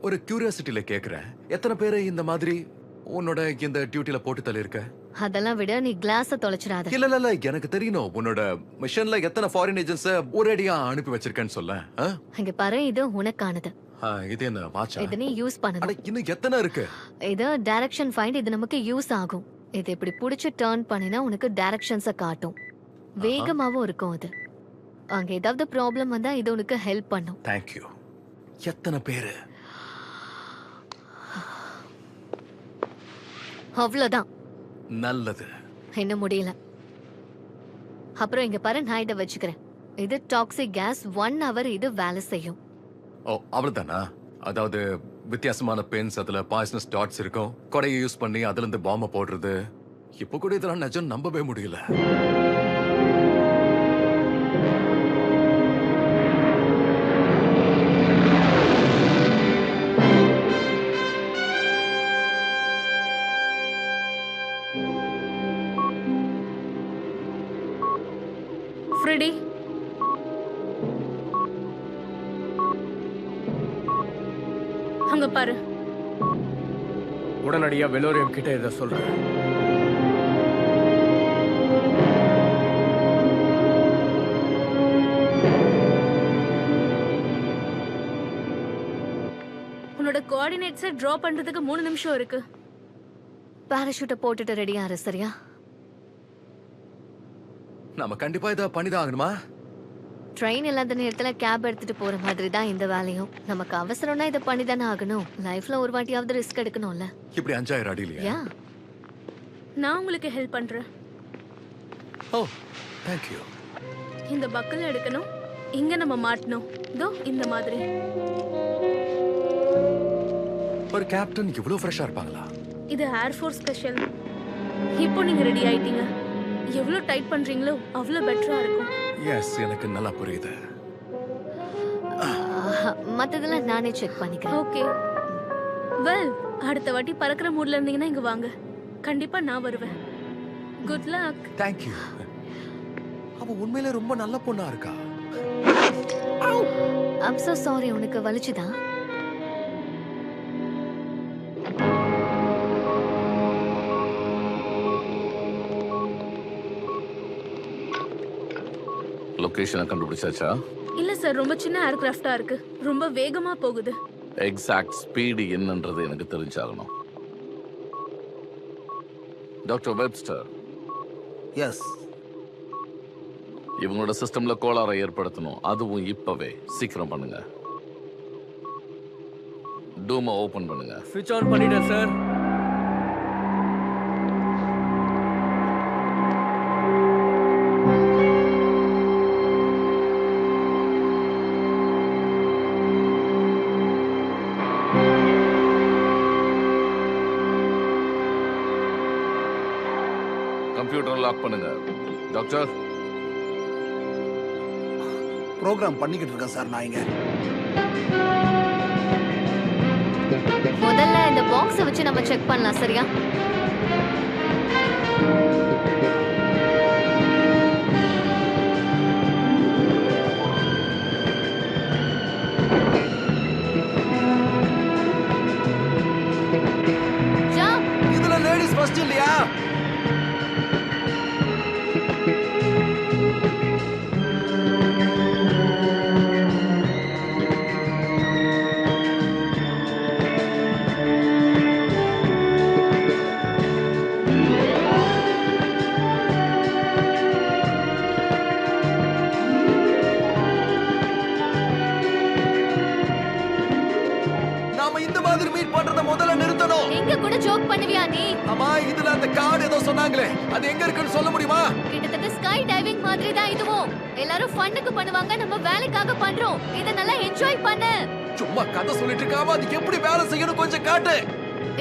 ஒரு கியூரியாசிட்டில கேக்குறேன், எத்தனை பேரை இந்த மாதிரி உன்னோட இந்த டியூட்டில போட்டு தள்ளி இருக்க? அதெல்லாம் விட நீ கிளாஸ தொலைச்சிடாத. இல்ல இல்ல இல்ல, எனக்கு தெரியணும். உன்னோட மிஷன்ல எத்தனை ஃபாரின் ஏஜென்ட்ஸ் ஒரேடியா அனுப்பி வச்சிருக்கேன்னு சொல்ல. இங்க பாரு, இது உனக்கானது. இது என்ன வாட்சா? இது நீ யூஸ் பண்ணணும். இன்னும் எத்தனை இருக்கு? இது டைரக்ஷன் ஃபைண்ட். இது நமக்கு யூஸ் ஆகும். இது இப்படி புடிச்சு டர்ன் பண்ணினா உனக்கு டைரக்ஷன்ஸ காட்டும். வேகமாவும் இருக்கும் இது. அங்க ஏதாவது ப்ராப்ளம் வந்தா இது உனக்கு ஹெல்ப் பண்ணும். Thank you. எத்தனை பேரு? அவ்வளவுதான். நல்லது. இன்னும் முடியல. அப்புறம் இங்க பாரு, நான் இதை வச்சுக்கிறேன். இது டாக்ஸிக் கேஸ். 1 hour இது வேலை செய்யும். ஓ, அவ்வளவுதானா? அதாவது வித்தியாசமான பென்ஸ், அதுல பாய்சனஸ் டாட்ஸ் இருக்கும். கொடையை யூஸ் பண்ணி அதுல இருந்து பாம்ப போடுறது. இப்ப கூட இதெல்லாம் நிஜம் நம்பவே முடியல. ஃப்ரெடி, அங்க பாரு. உடனடியா வெலோரியம் கிட்ட இதை சொல்றேன். உன்னோட கோஆர்டினேட்ஸை டிரா பண்றதுக்கு 3 நிமிஷம் இருக்கு. பாராஷூட்டை போட்டுட்டு ரெடியா இரு, சரியா? நாம கண்டிப்பா இதை பண்ணிதான் ஆகணுமா? ட்ரெயின் இல்லாத நேரத்துல கேப் எடுத்துட்டு போற மாதிரி தான் இந்த வேலையும். நமக்கு அவசரம்னா இதை பண்ணி தானே ஆகணும். லைஃப்ல ஒரு வாட்டியாவது ரிஸ்க் எடுக்கணும்ல. இப்படி 5000 அடி இல்லையா? நான் உங்களுக்கு ஹெல்ப் பண்றேன். ஓ, தேங்க் யூ. இந்த பக்கல் எடுக்கணும். இங்க நம்ம மாட்டணும். இதோ இந்த மாதிரி. ஒரு கேப்டன் இவ்வளவு ஃப்ரெஷ்ஷா இருப்பாங்களா? இது ஏர்ஃபோர்ஸ் ஸ்பெஷல். இப்போ நீங்க ரெடி ஆயிட்டீங்க. எவ்வளவு டைட் பண்றீங்களோ அவ்வளவு பெட்டரா இருக்கும். எஸ், எனக்கு நல்லா புரியுது. மத்ததெல்லாம் நானே செக் பண்ணிக்கிறேன். ஓகே. வெல், அடுத்த வாட்டி பறக்கிற மூட்ல இருந்தீங்கன்னா இங்க வாங்க. கண்டிப்பா நான் வருவேன். Good luck. Thank you. அவ உண்மையிலே ரொம்ப நல்ல பொண்ணா இருக்கா. I'm so sorry. உனக்கு வலிச்சுதா? லொகேஷனை கண்டுபிடிச்சாச்சா? இல்ல சார், ரொம்ப சின்ன ஏர்கிராஃப்டா இருக்கு. ரொம்ப வேகமா போகுது. எக்ஸாக்ட் ஸ்பீடு என்னன்றது எனக்கு தெரிஞ்சாகணும். Doctor Webster, S. இவங்களோட சிஸ்டம்ல கோளாறை ஏற்படுத்தணும். அதுவும் இப்பவே. சீக்கிரம் பண்ணுங்க. டூமை ஓபன் பண்ணுங்க. ஸ்விட்ச் ஆன் பண்ணிட்டேன் சார். கம்ப்யூட்டர் லாக் பண்ணுங்க. டாக்டர், ப்ரோக்ராம் பண்ணிக்கிட்டு இருக்கேன் சார். நான் இங்க முதல்ல இந்த பாக்ஸை வச்சு நம்ம செக் பண்ணலாம், சரியா? இதுல லேடிஸ் ஃபர்ஸ்ட் இல்லையா? எங்க கூட ஜோக் பண்ணுவியா நீ? அம்மா, இதுல அந்த கார்டு ஏதோ சொன்னாங்களே, அது எங்க இருக்குன்னு சொல்ல முடியுமா? கிட்டத்தட்ட ஸ்கை டைவிங் மாதிரி தான் இதுவும். எல்லாரும் ஃபன்னுக்கு பண்ணுவாங்க, நம்ம வேலைக்காக பண்றோம். இத நல்லா என்ஜாய் பண்ணு. சும்மா கதை சொல்லிட்டு இருக்காம அது எப்படி வேலை செய்யணும் கொஞ்சம் காட்டு.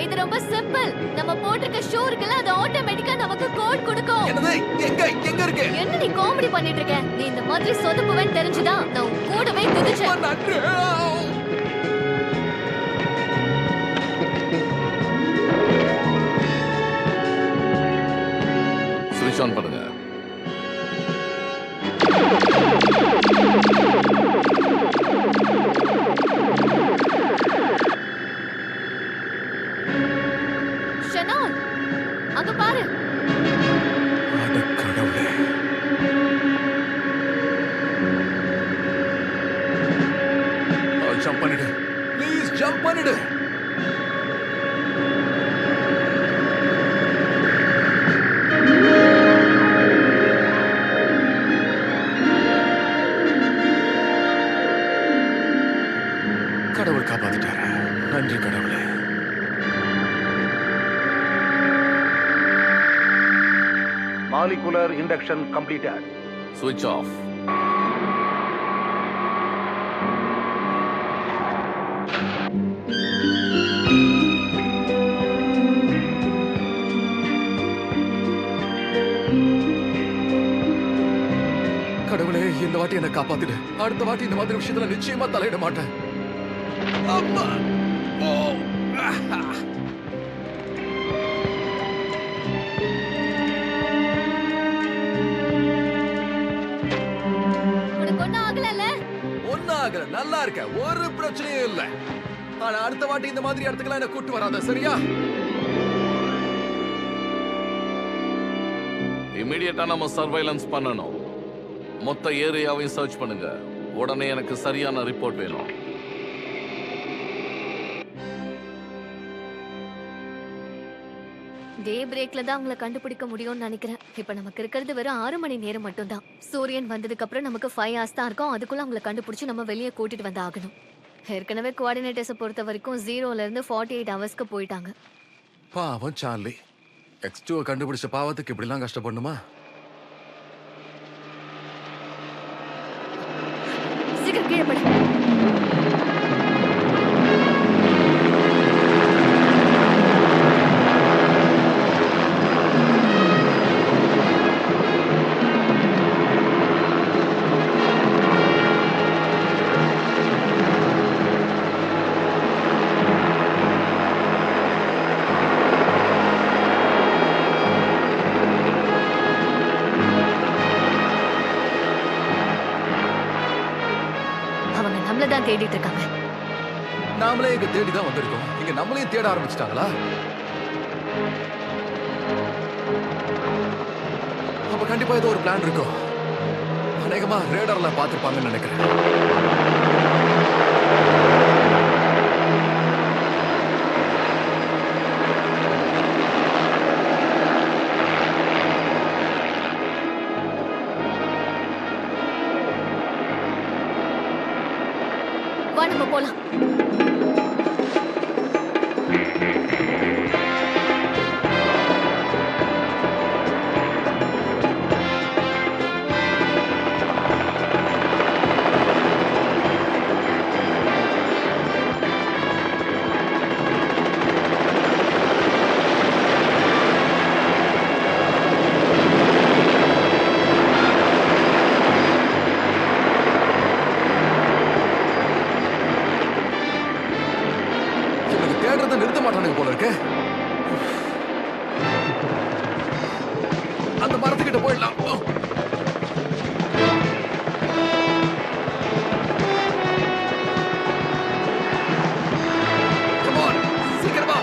இது ரொம்ப சிம்பிள். நம்ம போட்டிருக்க ஷூ இருக்குல்ல, அது ஆட்டோமேட்டிக்கா நமக்கு கோட் கொடுக்கும். என்னது? எங்க இருக்கு? என்ன நீ காமெடி பண்ணிட்டு இருக்க? நீ இந்த மாதிரி சொதப்புவேன்னு தெரிஞ்சுதான் நான் உன் கூடவே குதிச்சேன். நன்றி. ஸ்விட்ச் ஆன் பண்ணுங்க. ஷனான், அங்க பாரு. அட கடவுளே. ஜம்ப் பண்ணிடு. ப்ளீஸ் ஜம்ப் பண்ணிடு. கடவுள் காப்பாத்திட்டாரு. நன்றி கடவுளே. Molecular induction completed. Switch off. கடவுளே, இந்த வாட்டி என்ன காப்பாத்திடு. அடுத்த வாட்டி இந்த மாதிரி விஷயத்துல நிச்சயமா தலையிட மாட்டேன். அம்மா. ஓ. உனக்கு ஒண்ணும் ஆகலல்ல? ஒன்னாகல, நல்லா இருக்க, ஒரு பிரச்சனையும் இல்ல. ஆனா அடுத்த வாட்டி இந்த மாதிரி இடத்துக்குலாம் என்ன கூட்டு வராத, சரியா? இமிடியேட்டா நம்ம சர்வைலன்ஸ் பண்ணணும். மொத்த ஏரியாவையும் சர்ச் பண்ணுங்க. உடனே எனக்கு சரியான ரிப்போர்ட் வேணும். டே பிரேக்ல தான் அவங்கள கண்டுபிடிக்க முடியும்னு நினைக்கிறேன். இப்ப நமக்கு இருக்கிறது வெறும் 6 மணி நேரம் மட்டும்தான். சூரியன் வந்ததுக்கு அப்புறம் நமக்கு 5 hours தான் இருக்கும். அதுக்குள்ள அவங்கள கண்டுபிடிச்சு நம்ம வெளியே கூட்டிட்டு வந்து ஆகணும். ஏற்கனவே கோஆர்டினேட்டர்ஸை பொறுத்த வரைக்கும் 0ல இருந்து 48 ஹவர்ஸ்க்கு போயிட்டாங்க. பாவம் சார்லி. X2 கண்டுபிடிச்ச பாவத்துக்கு இப்படிலாம் கஷ்டப்படணுமா? சீக்கிரம் கீழே படு. அவங்க நம்மள தான் தேடிட்டு இருக்காங்க. நாமளே இங்க தேடி தான் வந்திருக்கோம். இங்க நம்மளையும் தேட ஆரம்பிச்சிட்டாங்களா? அப்ப கண்டிப்பா ஏதோ ஒரு பிளான் இருக்கும். அநேகமா ரேடார்ல பாத்துருப்பாங்கன்னு நினைக்கிறேன். வா நம்ம போலாம். தேடுறத நிறுத்த மாட்டானுங்க போல இருக்கு. அந்த மரத்துக்கிட்ட போயிடலாம். Come on, சீக்கிரமா.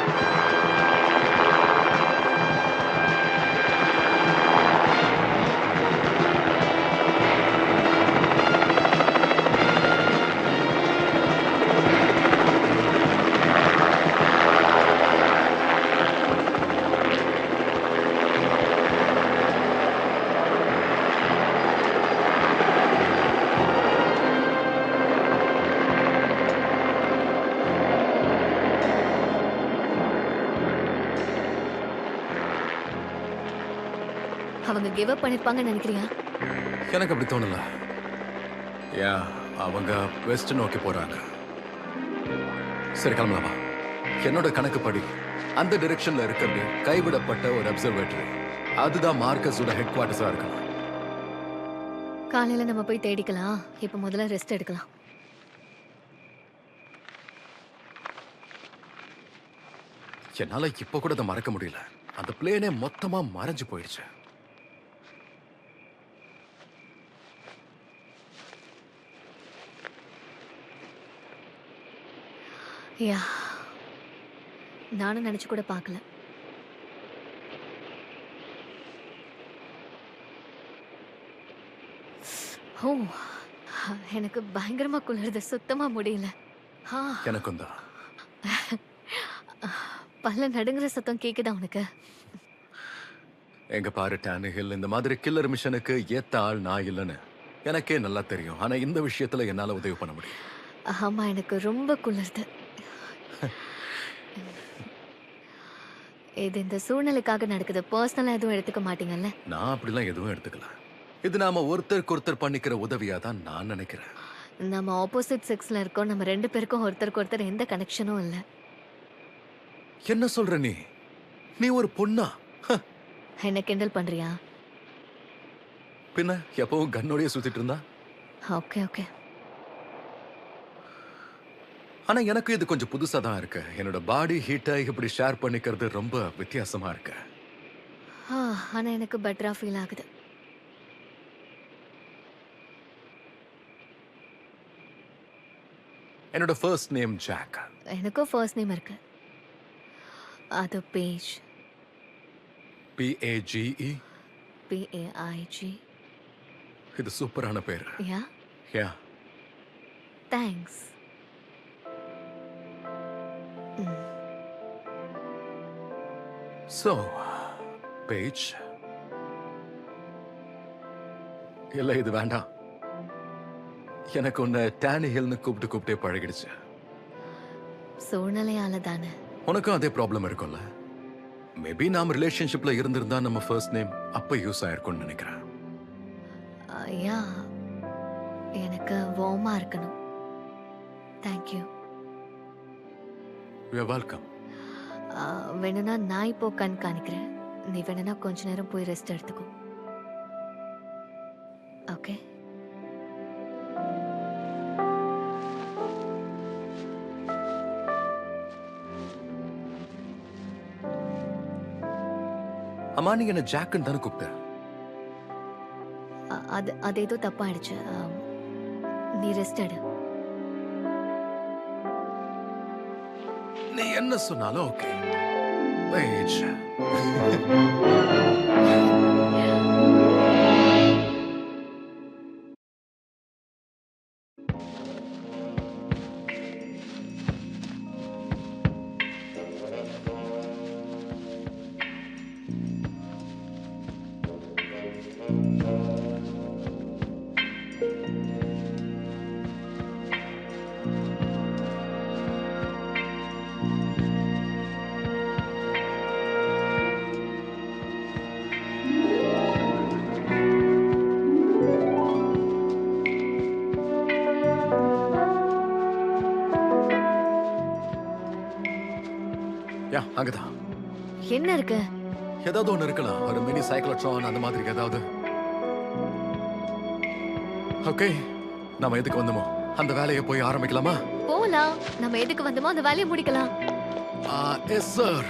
அவங்க கிவ் அப் பண்ணிருப்பாங்கன்னு நினைக்கிறியா? எனக்கு அப்படி தோணல. ஏன் அவங்க வெஸ்ட் நோக்கி போறாங்க. சரி கிளம்பலாமா? என்னோட கணக்குப்படி அந்த டைரக்ஷன்ல இருக்கிறது கைவிடப்பட்ட ஒரு அப்சர்வேட்டரி. அதுதான் மார்க்கஸோட ஹெட் குவார்ட்டர்ஸா இருக்கலாம். காலையில நம்ம போய் தேடிக்கலாம். இப்ப முதல்ல ரெஸ்ட் எடுக்கலாம். என்னால இப்ப கூட அதை மறக்க முடியல. அந்த பிளேனே மொத்தமா மறைஞ்சு போயிடுச்சு. யா, நானும் நினைச்சு கூட பார்க்கல. ஓ, எனக்கு பயங்கரமா குளிருது. சுத்தமா முடியல. ஆ, எனக்கும் தான். பல்ல நடுங்குற சத்தம் கேக்குதா உனக்கு? எங்க பாரு டானிஹில், இந்த மாதிரி கில்லர் மிஷனுக்கு ஏத்த ஆள் நான் இல்லைன்னு எனக்கே நல்லா தெரியும். ஆனா இந்த விஷயத்துல என்னால உதவி பண்ண முடியும். ஆமா, எனக்கு ரொம்ப குளிருது. இது இந்த சூழ்நிலைக்காக நடக்குது. பர்சனலா எதுவும் எடுத்துக்க மாட்டீங்கல்ல? நான் அப்படிலாம் எதுவும் எடுத்துக்கல. இது நாம ஒருத்தருக்கு ஒருத்தர் பண்ணிக்கிற உதவியா தான் நான் நினைக்கிறேன். நம்ம ஆப்போசிட் செக்ஸ்ல இருக்கோம். நம்ம 2 பேருக்கும் ஒருத்தருக்கு ஒருத்தர் எந்த கனெக்ஷனும் இல்ல. என்ன சொல்ற நீ? நீ ஒரு பொண்ணா? என்ன கிண்டல் பண்றியா? பின்ன எப்பவும் கன்னோடய சுத்திட்டு இருந்தா? Okay okay. ஆனா எனக்கு இது கொஞ்சம் புதுசா தான் இருக்கு. என்னோட பாடி ஹீட்டை இப்படி ஷேர் பண்ணிக்கிறது ரொம்ப வித்தியாசமா இருக்கு. ஆனா எனக்கு பெட்டரா ஃபீல் ஆகுது. என்னோட ஃபர்ஸ்ட் நேம் ஜாக். எனக்கும் ஃபர்ஸ்ட் நேம் இருக்கு. அது பேஜ். PAGE. PAIG. இது சூப்பரான பேர். யா, யா. தேங்க்ஸ். So, page. இல்ல இது வேண்டாம். எனக்கு உன்னை டானிஹில்னு கூப்பிட்டே பழகிடுச்சு. சூழ்நிலையால தானே. உனக்கும் அதே ப்ராப்ளம் இருக்கும்ல? மேபி நாம ரிலேஷன்ஷிப்ல இருந்திருந்தா நம்ம ஃபர்ஸ்ட் நேம் அப்ப யூஸ் ஆயிருக்கும்னு நினைக்கிறேன். யா, எனக்கு வார்மா இருக்கணும். தேங்க்யூ. You're welcome. வேணும்னா நான் இப்போ கண் காணிக்கிறேன். நீ வேணும்னா கொஞ்ச நேரம் போய் ரெஸ்ட் எடுத்துக்கோ. ஓகே? அம்மா, நீங்க என்ன ஜாக்குன்னு தானே கூப்பிட்ட? அது ஏதோ தப்பாயிடுச்சு. நீ ரெஸ்ட் எடு. நீ என்ன சொன்னாலும் ஓகே. பேஜ். யா, அங்கதான். என்ன இருக்கு? ஏதாவது ஒண்ணு இருக்கலாம். ஒரு மினி சைக்ளோட்ரான் அந்த மாதிரி ஏதாவது. ஓகே, நாம எதுக்கு வந்தோமோ அந்த வேலையை போய் ஆரம்பிக்கலாமா? போலாம். நம்ம எதுக்கு வந்தோமோ அந்த வேலையை முடிக்கலாம். Yes sir.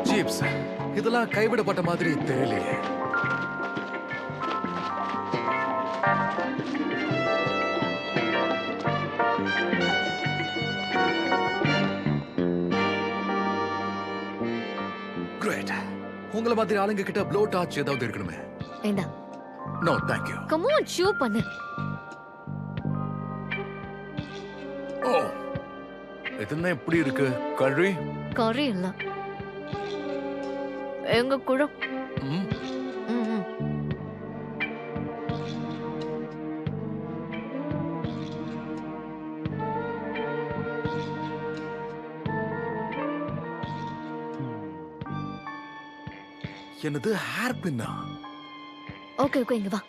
ஜீப்ஸ், இதெல்லாம் கைவிடப்பட்ட மாதிரி தெரியலையே. கிரேட். உங்கள மாதிரி ஆளுங்க கிட்ட ப்ளோ டார்ச் ஏதாவது இருக்கணுமே. இந்தா. No thank you. Come on, ஷூ பண்ணு. ஓ, இது என்ன இப்படி இருக்கு? கறி? கறி இல்ல. எங்க குழு ம், என்னது ஹேர் பின்னா? ஓகே ஓகே இங்க வா.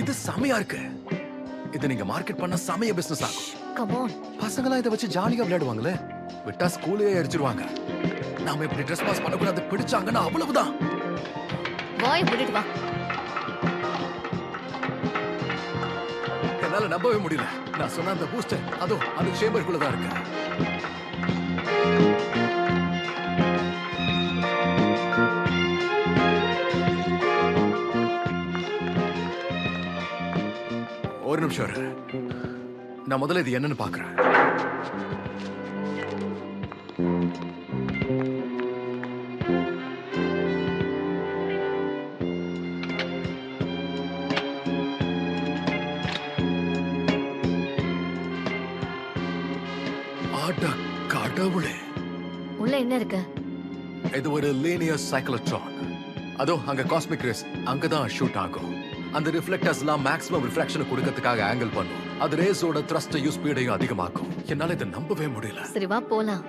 இது செமையா இருக்கு. இது நீங்க மார்க்கெட் பண்ண செமைய பிசினஸ் ஆகும். Come on. பசங்களாம் இதை வச்சு ஜாலியா விளையாடுவாங்களே, விட்டா ஸ்கூலே எரிச்சிருவாங்க. நாம இப்படி ட்ரெஸ் பாஸ் பண்ணக்கூடாது, பிடிச்சாங்கன்னா அவ்வளவுதான். வாய் மூடிட்டு வா. என்னால நம்பவே முடியல. நான் சொன்ன அந்த பூஸ்டர் அதோ அந்த சேம்பருக்குள்ள தான் இருக்கு. ஒரு நிமிஷம் இரு. நான் முதல்ல இது என்னன்னு பாக்குறேன். அட கடவுளே, உள்ள என்ன இருக்கு? இது ஒரு லீனியர் சைக்ளோட்ரான். அதோ அங்க காஸ்மிக் ரேஸ் அங்கதான் ஷூட் ஆகும். அந்த ரிஃப்ளெக்டர்ஸ்லாம் மேக்ஸிமம் ரிஃப்ளெக்ஷன் கொடுக்கிறதுக்காக ஆங்கிள் பண்ணும். அது ரேஸோட த்ரஸ்டையும் ஸ்பீடையும் அதிகமாக்கும். என்னால இதை நம்பவே முடியல. சரி வா போலாம்.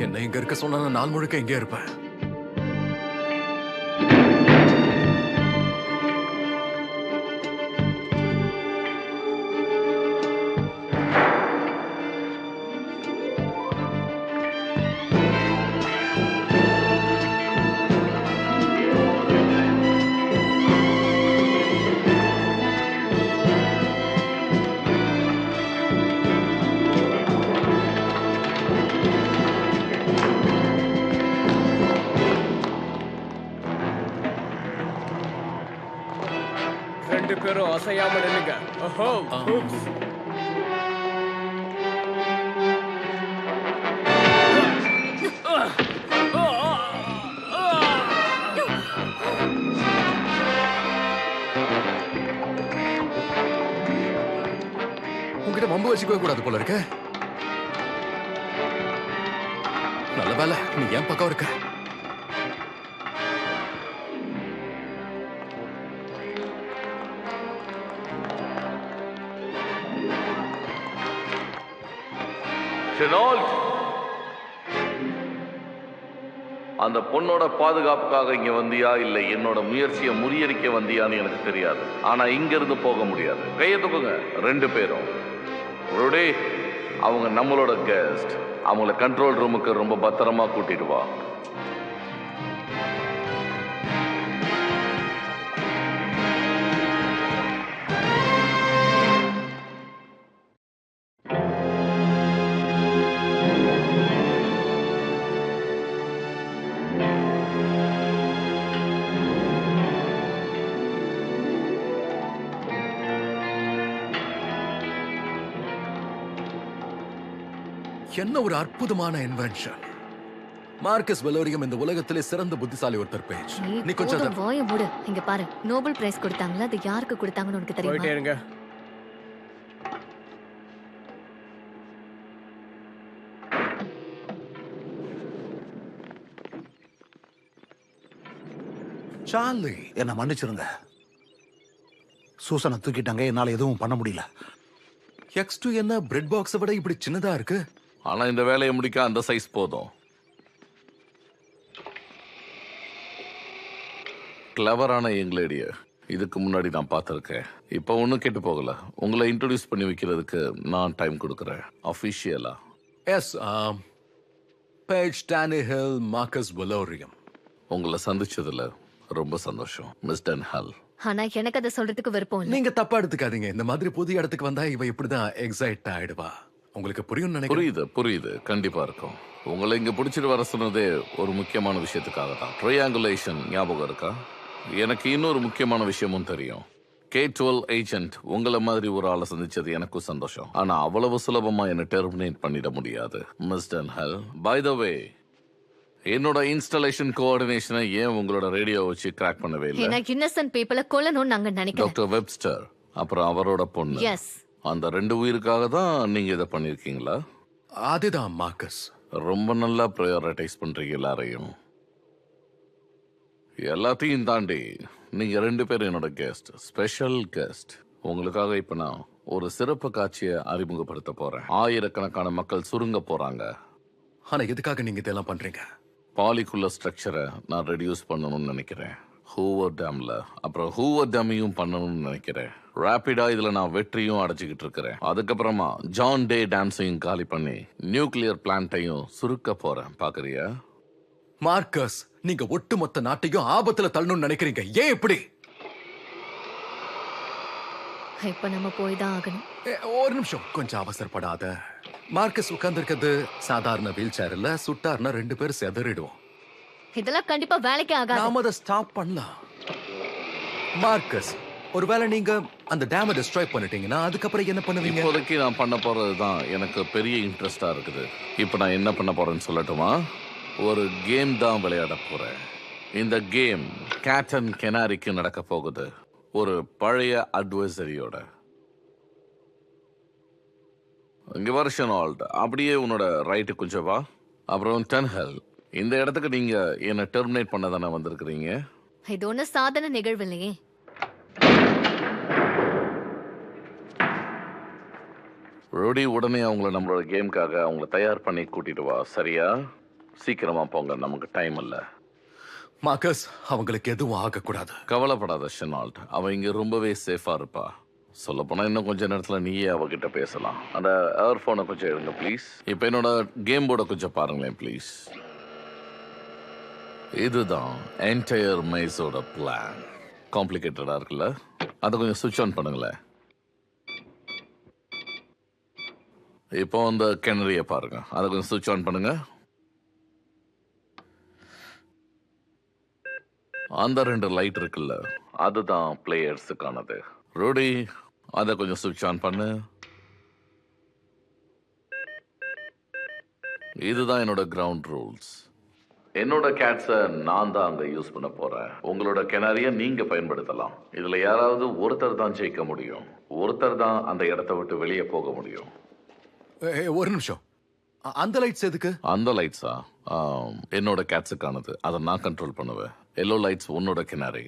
என்ன இங்க இருக்க சொன்னா நான் நாள் முழுக்க இங்கே இருப்பேன். ரெண்டு பேரும் அசையாம நில்லுங்க. ஓஹோ, oops. உங்ககிட்ட வம்பு வச்சுக்கவே கூடாது போல இருக்க. நல்ல வேலை நீ என் பக்கம் இருக்க. ஷெனால்ட், அந்த பொண்ணோட பாதுகாப்புக்காக இங்க வந்தியா இல்ல என்னோட முயற்சியை முறியடிக்க வந்தியான்னு எனக்கு தெரியாது. ஆனா இங்க இருந்து போக முடியாது. கையை தூக்குங்க ரெண்டு பேரும். ருடி, அவங்க நம்மளோட கெஸ்ட். அவங்கள கண்ட்ரோல் ரூமுக்கு ரொம்ப பத்திரமா கூட்டிட்டு வா. என்ன ஒரு அற்புதமான இன்வென்ஷன். மார்க்கஸ் வெலோரியம் இந்த உலகத்திலே சிறந்த புத்திசாலி ஒருத்தர் பேஜ். நீ கொஞ்சம் போதும், வாயை மூடு. இங்க பாரு, நோபல் பிரைஸ் கொடுத்தாங்களா? அது யாருக்கு கொடுத்தாங்கன்னு உனக்கு போயிட்டே தெரியுமா? இருங்க. சார்லி, என்ன மன்னிச்சிருங்க. சூசனை தூக்கிட்டாங்க, என்னால எதுவும் பண்ண முடியல. X2 என்ன பிரெட் பாக்ஸை விட இப்படி சின்னதா இருக்கு? ஆனா இந்த வேலையை முடிக்க அந்த சைஸ் போதும். கிளவரான யங்லேடிய இதுக்கு முன்னாடி நான் பார்த்துருக்கேன். இப்போ ஒன்றும் கெட்டு போகல. உங்களை இன்ட்ரோடியூஸ் பண்ணி வைக்கிறதுக்கு நான் டைம் கொடுக்குறேன். அஃபிஷியலா எஸ், பேஜ் டானிஹில் மார்க்கஸ் வெலோரியம். உங்களை சந்திச்சதுல ரொம்ப சந்தோஷம் மிஸ் டன்ஹால். ஆனா எனக்கு அதை சொல்றதுக்கு விருப்பம் இல்ல. நீங்க தப்பா எடுத்துக்காதீங்க. இந்த மாதிரி புது இடத்துக்கு வந்தா இவ இப்படிதான் எக்ஸைட் ஆயிடுவா. உங்களுக்கு புரியும் நினைக்கிறேன். புரியுது, கண்டிப்பா இருக்கும். உங்களை இங்க பிடிச்சிட்டு வர சொன்னதே ஒரு முக்கியமான விஷயத்துக்காக தான். ட்ரையாங்குலேஷன் ஞாபகம் இருக்கா? எனக்கு இன்னொரு முக்கியமான விஷயமும் தெரியும். K12 ஏஜென்ட் உங்களை மாதிரி ஒரு ஆளை சந்திச்சது எனக்கும் சந்தோஷம். ஆனா அவ்வளவு சுலபமா என்ன டெர்மினேட் பண்ணிட முடியாது மிஸ் டன்ஹால். பை த வே, என்னோட இன்ஸ்டாலேஷன் கோஆர்டினேஷனை ஏன் உங்களோட ரேடியோ வச்சு கிராக் பண்ணவே இல்லை? ஏன்னா இன்னசென்ட் பீப்பிளை கொல்லணும்னு நாங்க நினைக்கிறோம். டாக்டர் வெப்ஸ்டர், அப்புறம் அவரோட பொண்ணு. எஸ், அந்த 2 உயிருக்காக தான் நீங்க இதை பண்ணிருக்கீங்களா? அதுதான் மார்க்கஸ். ரொம்ப நல்லா ப்ரையாரிட்டைஸ் பண்றீங்க எல்லாரையும். எல்லாத்தையும் தாண்டி நீங்க 2 பேரும் என்னோட கெஸ்ட், ஸ்பெஷல் கெஸ்ட். உங்களுக்காக இப்ப நான் ஒரு சிறப்பு காட்சியை அறிமுகப்படுத்த போறேன். ஆயிரக்கணக்கான மக்கள் சுருங்க போறாங்க. ஆனா எதுக்காக நீங்க இதெல்லாம் பண்றீங்க? பாலிக்குள்ள ஸ்ட்ரக்சரை நான் ரெடியூஸ் பண்ணணும்னு நினைக்கிறேன். ஹூவர் டேம்ல அப்புறம் ஹூவர் டேமையும் பண்ணணும்னு நினைக்கிறேன். ரேபிடா இதுல நான் வெற்றியும் அடைச்சிக்கிட்டு இருக்கிறேன். அதுக்கப்புறமா ஜான் டே டான்ஸையும் காலி பண்ணி நியூக்ளியர் பிளான்ட்டையும் சுருக்க போறேன். பாக்குறியா? மார்க்கஸ், நீங்க ஒட்டுமொத்த நாட்டையும் ஆபத்துல தள்ளணும்னு நினைக்கிறீங்க. ஏன் இப்படி? இப்ப நம்ம போய் தான் ஆகணும். ஒரு நிமிஷம், கொஞ்சம் அவசரப்படாத. மார்க்கஸ் உட்கார்ந்திருக்கிறது சாதாரண வீல் சேர் இல்ல. சுட்டார்னா 2 பேர் செதறிடுவோம். இதெல்லாம் கண்டிப்பா வேலைக்கே ஆகாது. நாம அதை ஸ்டாப் பண்ணலாம். மார்க்கஸ், ஒருவேளை நீங்க அந்த டேமை டிஸ்ட்ராய் பண்ணிட்டீங்கன்னா அதுக்கப்புறம் என்ன பண்ணுவீங்க? இப்போதைக்கு நான் பண்ண போறது தான் எனக்கு பெரிய இன்ட்ரெஸ்டா இருக்குது. இப்போ நான் என்ன பண்ண போறேன்னு சொல்லட்டுமா? ஒரு கேம் தான் விளையாட போறேன். இந்த கேம் கேட் அண்ட் கெனாரிக்கு நடக்க போகுது, ஒரு பழைய அட்வைசரியோட. இங்க வருஷன் ஆல்ட், அப்படியே உன்னோட ரைட்டு கொஞ்சம் வா. அப்புறம் டன்ஹெல், இந்த இடத்துக்கு நீங்க என்ன டெர்மினேட் பண்ண தானே வந்திருக்கிறீங்க? இது ஒண்ணு சாதாரண நிகழ்வு இல்லையே. ரோடி, உடனே அவங்கள நம்மளோட கேமுக்காக அவங்கள தயார் பண்ணி கூட்டிட்டு வா. சரியா? சீக்கிரமா போங்க, நமக்கு டைம் இல்ல. மார்க்கஸ், அவங்களுக்கு எதுவும் ஆகக்கூடாது. கவலைப்படாத ஷெனால்ட், அவ இங்க ரொம்பவே சேஃபா இருப்பா. சொல்ல போனா இன்னும் கொஞ்ச நேரத்துல நீயே அவகிட்ட பேசலாம். அந்த ஏர்போனை கொஞ்சம் எடுங்க ப்ளீஸ். இப்ப என்னோட கேம் போர்டை கொஞ்சம் பாருங்களேன் ப்ளீஸ். இதுதான் என்டையர் மைஸோட பிளான். காம்ப்ளிகேட்டடா இருக்குல்ல? அதை கொஞ்சம் சுவிட்ச் ஆன் பண்ணுங்களேன். இப்போ அந்த கிணறிய பாருங்க, அதை கொஞ்சம் சுவிட்ச் ஆன் பண்ணுங்க. அந்த 2 லைட் இருக்குல்ல, அதுதான் பிளேயர்ஸுக்கானது. ரோடி, அதை கொஞ்சம் சுவிட்ச் ஆன் பண்ணு. இதுதான் என்னோட கிரவுண்ட் ரூல்ஸ். என்னோட கேட்ஸை நான் தான் அங்க யூஸ் பண்ண போறேன். உங்களோட கிணறிய நீங்க பயன்படுத்தலாம். இதுல யாராவது ஒருத்தர் தான் ஜெயிக்க முடியும். ஒருத்தர் தான் அந்த இடத்தை விட்டு வெளியே போக முடியும். ஒரு நிமிஷம், அந்த லைட்ஸ் எதுக்கு? அந்த லைட்ஸா என்னோட கேட்ஸுக்கானது. அதை நான் கண்ட்ரோல் பண்ணுவேன். எல்லோ லைட்ஸ் உன்னோட கிணறி.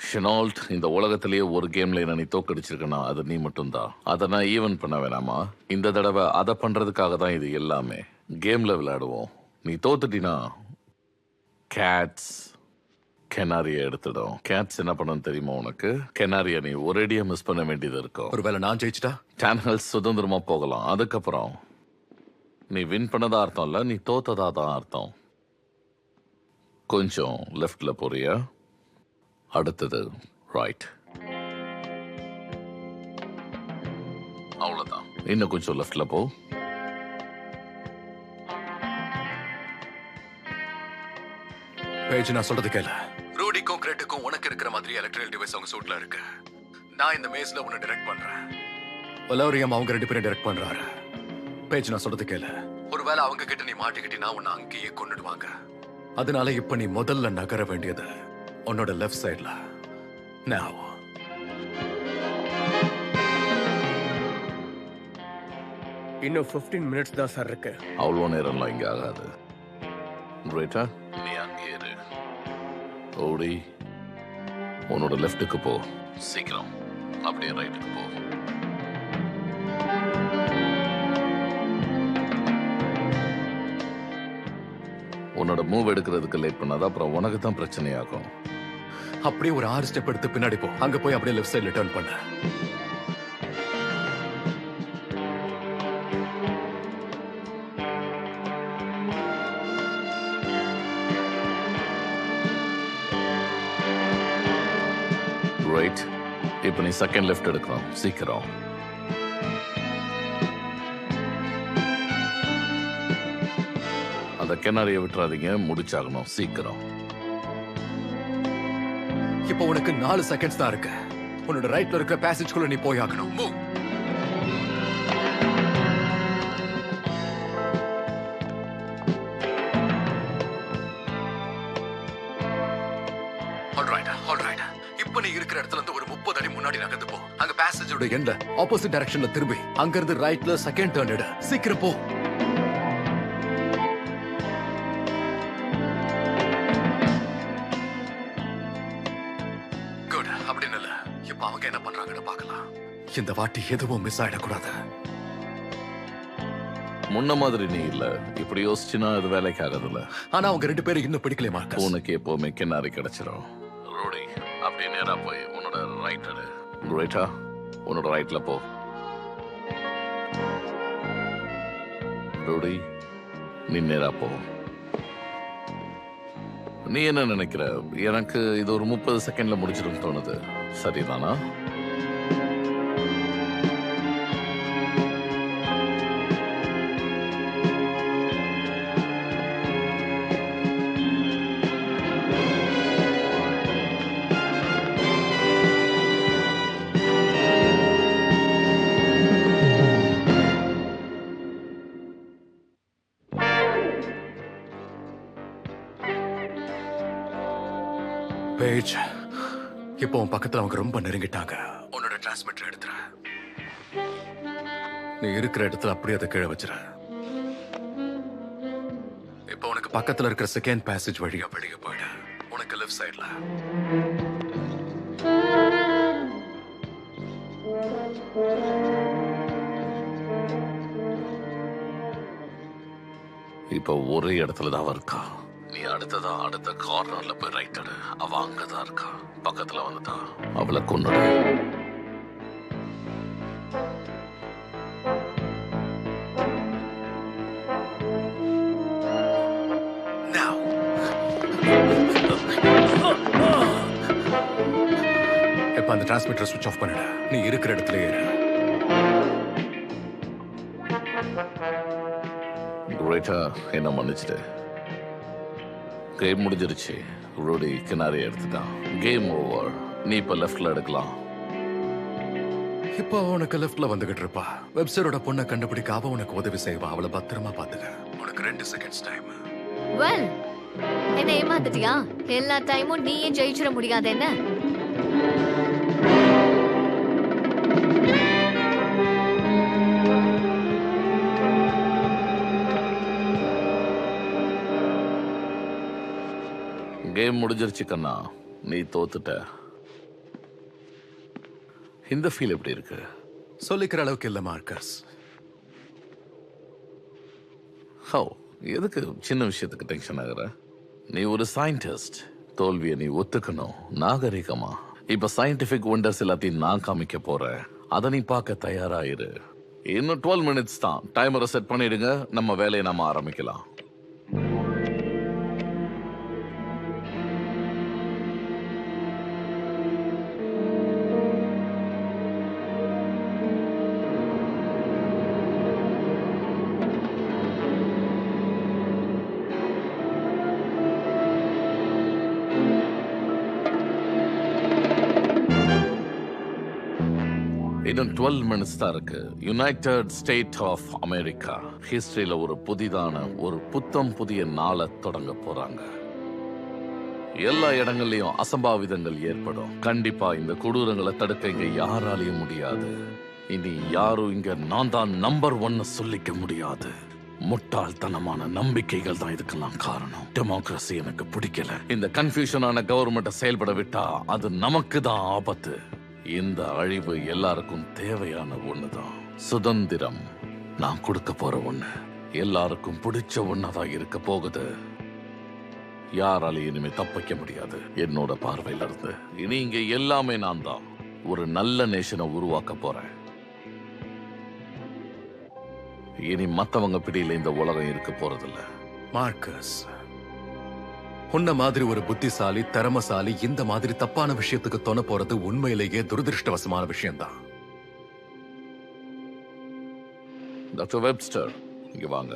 ஷெனால்ட், இந்த உலகத்திலேயே ஒரு கேம்ல என்ன நீ தோக்கடிச்சிருக்கனா அது நீ மட்டும்தான். அதை நான் ஈவன் பண்ண வேணாமா? இந்த தடவை அதை பண்றதுக்காக தான் இது எல்லாமே. கேம்ல விளையாடுவோம். நீ தோத்துட்டினா கேட்ஸ் கெனாரியை எடுத்துடும். கேட்ஸ் என்ன பண்ணணும் தெரியுமா உனக்கு? கெனாரியை நீ ஒரேடியா மிஸ் பண்ண வேண்டியது இருக்கும். ஒருவேளை நான் ஜெயிச்சிட்டா டன்ஹெல் சுதந்திரமா போகலாம். அதுக்கப்புறம் நீ வின் பண்ணதா அர்த்தம் இல்ல, நீ தோத்ததா தான் அர்த்தம். கொஞ்சம் லெஃப்ட்ல போறியா? அடுத்தது ரைட். அவ்வளவுதான். இன்னும் கொஞ்சம் லெஃப்ட்ல போ. பேஜ், நான் சொல்றது கேள. ரூடிக்கும் கிரெட்டுக்கும் உனக்கு இருக்கிற மாதிரி எலக்ட்ரிக்கல் டிவைஸ் அவங்க சூட்ல இருக்கு. நான் இந்த மேஸ்ல உன்னை டைரக்ட் பண்றேன். வலோரியம் அவங்க 2 பேரும் டைரக்ட் பண்றாரு. பேஜ், நான் சொல்றது கேள. ஒருவேளை அவங்க கிட்ட நீ மாட்டிக்கிட்டினா உன்னை அங்கேயே கொன்னுடுவாங்க. அதனால இப்ப நீ முதல்ல நகர வேண்டியது உன்னோட லெஃப்ட் சைட்ல. Now. இன்னும் 15 மினிட்ஸ் தான் சார் இருக்கு. அவ்வளோ நேரம்லாம் இங்க ஆகாது. கிரேட்டா, நீ அங்கே இரு. ஓடி உன்னோட லெஃப்ட்டுக்கு போ. சீக்கிரம் அப்படியே ரைட்டுக்கு போ. உன்னோட மூவ் எடுக்கிறதுக்கு லேட் பண்ணாதான் அப்புறம் உனக்கு தான் பிரச்சனையாகும். அப்படியே ஒரு 6 ஸ்டெப் எடுத்து பின்னாடி போ. அங்க போய் அப்படியே லெஃப்ட் சைடுல டர்ன் பண்ண. ரைட். இப்போ நீ செகண்ட் லெஃப்ட் எடுக்கணும். சீக்கிரம். அந்த கிணறிய விட்டுறாதீங்க, முடிச்சாகணும். சீக்கிரம். இப்போ உனக்கு 4 செகண்ட்ஸ் தான் இருக்கு. உன்னோட ரைட்ல இருக்கிற பேசேஜ்குள்ள நீ போய் ஆகணும். மூவ். ஆல்ரைட். இப்போ நீ இருக்கிற இடத்துல இருந்து ஒரு 30 அடி முன்னாடி நகர்ந்து போ. அங்க பேசேஜோட எண்ட்ல ஆப்போசிட் டைரக்ஷன்ல திரும்பி அங்க இருந்து ரைட்ல செகண்ட் டர்ன் எடு. சீக்கிரம் போ. குட். அப்படின்னு இல்ல. இப்ப அவங்க என்ன பண்றாங்கன்னு பார்க்கலாம். இந்த வாட்டி எதுவும் மிஸ் ஆயிடக்கூடாது. முன்ன மாதிரி நீ இல்ல. இப்படி யோசிச்சுனா அது வேலைக்கு ஆகாதுல்ல. ஆனா அவங்க ரெண்டு பேரும் இன்னும் பிடிக்கல மார்க்கஸ். உனக்கு எப்பவுமே கிணறு கிடைச்சிடும். ரோடி அப்படியே நேரா போய் உன்னோட ரைட் எடு. ரைட்டா உன்னோட ரைட்ல போ. ரோடி நீ நேரா போ. நீ என்ன நினைக்கிற? எனக்கு இது ஒரு 30 செகண்ட்ல முடிச்சிடும் தோணுது. சரிதானா? பேஜ், இப்போ உன் பக்கத்துல அவங்க ரொம்ப நெருங்கிட்டாங்க. உன்னோட டிரான்ஸ்மிட்டர் எடுத்துற. நீ இருக்கிற இடத்துல அப்படியே அதை கீழே வச்சிர. இப்போ உனக்கு பக்கத்துல இருக்கிற செகண்ட் பேசேஜ் வழியா வெளியே போயிடு. உனக்கு லெஃப்ட் சைட்ல. இப்ப ஒரே இடத்துல தான் இருக்கா. நீ அடுத்த கார்னர்ல போய் ரைட் எடு. அவ அங்கதான் இருக்கா. பக்கத்துல வந்துட்டா அவளை கொன்னுடு. இப்ப அந்த டிரான்ஸ்மிட்டர் ஸ்விட்ச் ஆஃப் பண்ணிடு. நீ இருக்கிற இடத்துல ஏறு. ரைட்டா என்ன மன்னிச்சிட்டு. கேம் முடிஞ்சிருச்சு. ரோடி கிணறு எடுத்துட்டான். Game over. நீ இப்ப லெஃப்ட்ல எடுக்கலாம். இப்போ உனக்கு லெஃப்ட்ல வந்துகிட்டு இருப்பா. வெப்சைட்டோட பொண்ணை கண்டுபிடிக்க அவ உனக்கு உதவி செய்வா. அவளை பத்திரமா பாத்துக்க. உனக்கு 2 செகண்ட்ஸ் டைம். வெல், என்ன ஏமாத்துட்டியா? எல்லா டைமும் நீயே ஜெயிச்சிட முடியாது என்ன? கேம் முடிஞ்சிருச்சு கண்ணா. நீ தோத்துட்ட. இந்த ஃபீல் எப்படி இருக்கு? சொல்லிக்கிற அளவுக்கு இல்ல மார்க்கஸ். ஹோ, எதுக்கு சின்ன விஷயத்துக்கு டென்ஷன் ஆகுற? நீ ஒரு சயின்டிஸ்ட். தோல்வியை நீ ஒத்துக்கணும் நாகரிகமா. இப்ப சயின்டிபிக் ஒண்டர்ஸ் எல்லாத்தையும் நான் காமிக்க போறேன். அதை நீ பார்க்க தயாராயிரு. இன்னும் 12 மினிட்ஸ் தான். டைமரை செட் பண்ணிடுங்க. நம்ம வேலையை நாம ஆரம்பிக்கலாம். இன்னும் 12 மினிட்ஸ் தான் இருக்கு. யுனைடெட் ஸ்டேட் ஆஃப் அமெரிக்கா ஹிஸ்டரியில ஒரு புதிய நாளை தொடங்க போறாங்க. எல்லா இடங்கள்லயும் அசம்பாவிதங்கள் ஏற்படும். கண்டிப்பா இந்த கொடூரங்களை தடுக்க இங்க யாராலையும் முடியாது. இனி யாரும் இங்க நான் தான் நம்பர் 1 சொல்லிக்க முடியாது. முட்டாள்தனமான நம்பிக்கைகள் தான் இதுக்கெல்லாம் காரணம். டெமோக்ரஸி எனக்கு பிடிக்கல. இந்த கன்ஃபியூஷனான கவர்மெண்ட்டை செயல்பட விட்டா அது நமக்கு தான் ஆபத்து. இந்த அழிவு எல்லாருக்கும் தேவையான ஒண்ணுதான். சுதந்திரம் நான் கொடுக்க போற ஒண்ணு. எல்லாருக்கும் பிடிச்ச ஒண்ணாதான் இருக்க போகுது. யாராலையும் இனிமே தப்பிக்க முடியாது என்னோட பார்வையில இருந்து. இனி இங்க எல்லாமே நான் தான். ஒரு நல்ல நேஷனை உருவாக்க போறேன். இனி மத்தவங்க பிடியில இந்த உலகம் இருக்க போறதில்ல. மார்க்கஸ், உன்ன மாதிரி ஒரு புத்திசாலி திறமசாலி இந்த மாதிரி தப்பான விஷயத்துக்கு தொண போறது உண்மையிலேயே துரதிருஷ்டவசமான விஷயம்தான். டாக்டர் வெப்ஸ்டர், இங்க வாங்க.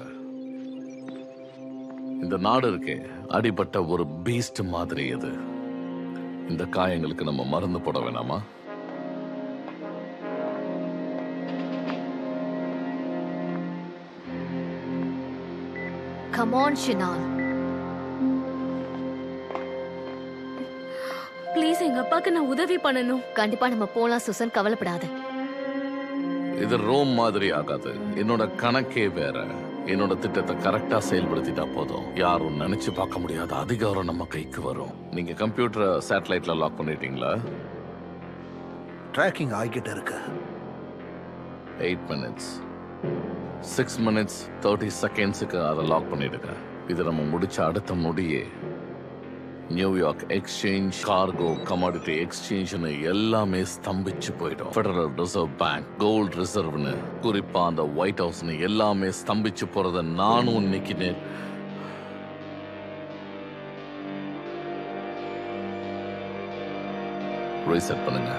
இந்த நாடு இருக்கே, அடிபட்ட ஒரு பீஸ்ட் மாதிரி இது. இந்த காயங்களுக்கு நம்ம மருந்து போட வேணாமா? Come on, Shinan. ப்ளீஸ் எங்க எங்க அப்பாக்கு நான் உதவி பண்ணணும். கண்டிப்பா நம்ம போலாம் சூசன், கவலைப்படாத. இது ரோம் மாதிரி ஆகாது. என்னோட கணக்கே வேற. என்னோட திட்டத்தை கரெக்டா செயல்படுத்திட்டா போதும். யாரும் நினைச்சு பார்க்க முடியாத அதிகாரம் நம்ம கைக்கு வரும். நீங்க கம்ப்யூட்டரை சேட்டலைட்ல லாக் பண்ணிட்டீங்களா? ட்ராக்கிங் ஆகிக்கிட்டு இருக்கு. 8 minutes 6 minutes 30 செகண்ட்ஸுக்கு அதை லாக் பண்ணிடுங்க. இது நம்ம முடிச்ச அடுத்த நொடியே நியூயார்க் எக்ஸ்சேஞ்ச், கார்கோ, கமாடிட்டி எக்ஸ்சேஞ்ச்னு எல்லாமே ஸ்தம்பிச்சு போயிடும். ஃபெடரல் ரிசர்வ் பேங்க், கோல்ட் ரிசர்வ்னு, குறிப்பா அந்த ஒயிட் ஹவுஸ்னு எல்லாமே ஸ்தம்பிச்சு போறத நானும் இன்னைக்கு ரீசெட் பண்ணுங்க.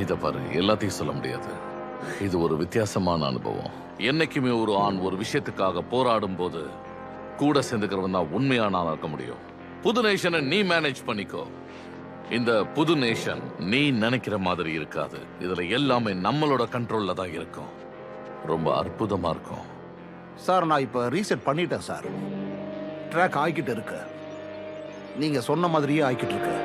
இத பாரு, எல்லாத்தையும் சொல்ல முடியாது. இது ஒரு வித்தியாசமான அனுபவம். என்னைக்குமே ஒரு ஆண் ஒரு விஷயத்துக்காக போராடும் போது கூட சேர்ந்துக்கிறவன் தான் உண்மையான ஆளா இருக்க முடியும். புது நேஷனை நீ மேனேஜ் பண்ணிக்கோ. இந்த புது நேஷன் நீ நினைக்கிற மாதிரி இருக்காது. இதுல எல்லாமே நம்மளோட கண்ட்ரோல்ல தான் இருக்கும். ரொம்ப அற்புதமா இருக்கும். சார், நான் இப்போ ரீசெட் பண்ணிட்டேன் சார். ட்ராக் ஆகிக்கிட்டு இருக்கு. நீங்க சொன்ன மாதிரியே ஆகிக்கிட்டு இருக்கு.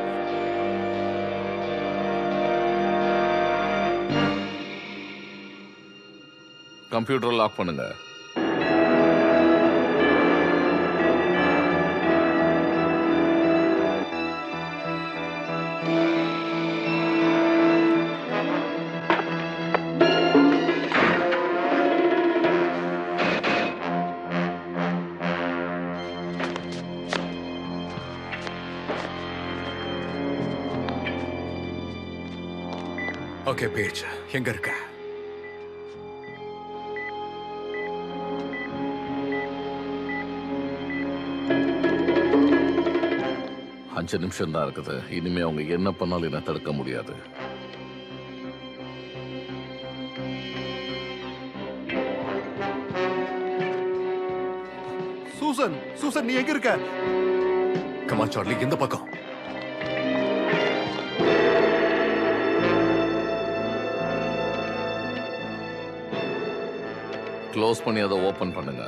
கம்ப்யூட்டர் லாக் பண்ணுங்க. ஓகே பேஜ், எங்க இருக்க? அஞ்சு நிமிஷம் தான் இருக்குது. இனிமே அவங்க என்ன பண்ணாலும் என்ன தடுக்க முடியாது. சூசன், சூசன், நீ எங்க இருக்க? கமா சார்லி, இந்த பக்கம். க்ளோஸ் பண்ணி அதை ஓபன் பண்ணுங்க.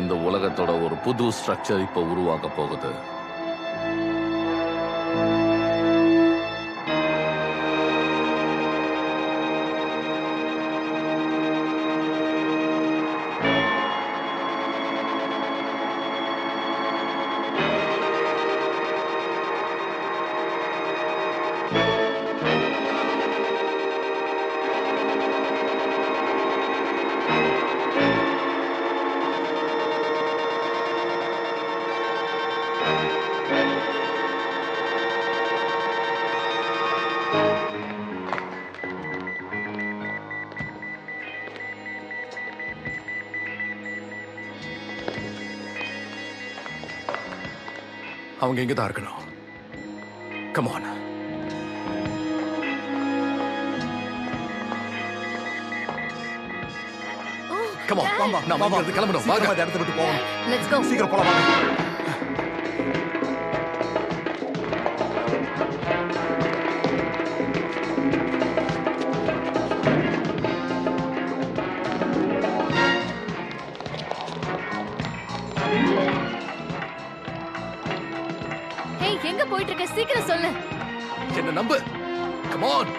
இந்த உலகத்தோட ஒரு புது ஸ்ட்ரக்சர் இப்ப உருவாக்க போகுது. அவங்க இங்க தான் இருக்கணும். Come on. கம் ஆன், வாமா, நாம இங்க இருந்து கிளம்பணும். வாங்க. சீக்கிரமா இந்த இடத்தை விட்டு போகணும். Let's go. சீக்கிரம் போலாம் வாங்க. ஹே, எங்க போயிட்டு இருக்க? சீக்கிரம் சொல்லு. என்ன நம்பு. Come on.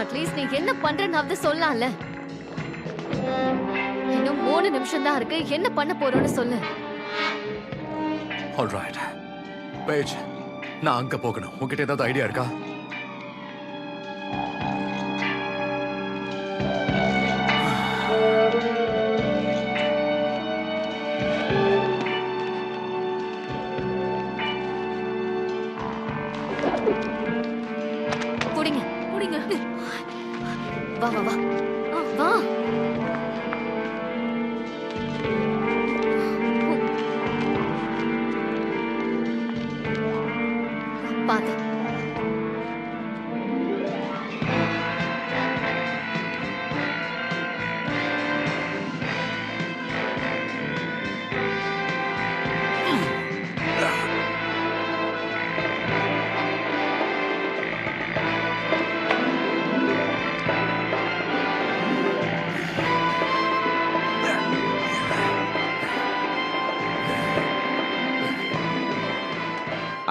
அட்லீஸ்ட் நீ என்ன பண்றேன்னு சொல்லலாம்ல. இன்னும் 3 நிமிஷம் தான் இருக்கு. என்ன பண்ண போறோம்னு சொல்லு. ஆல்ரைட் பேஜ், நான் அங்க போகணும். உங்ககிட்ட ஏதாவது ஐடியா இருக்கா? குடிங்க. குடிங்க. வா வா வா. வா. பாத்து.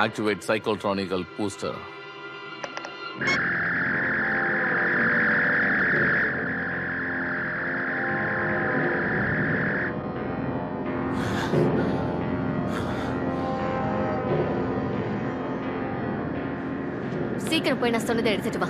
Activate psychotronical booster. சீக்கிரம் போய் நான் சொன்னதை எடுத்துட்டு வா.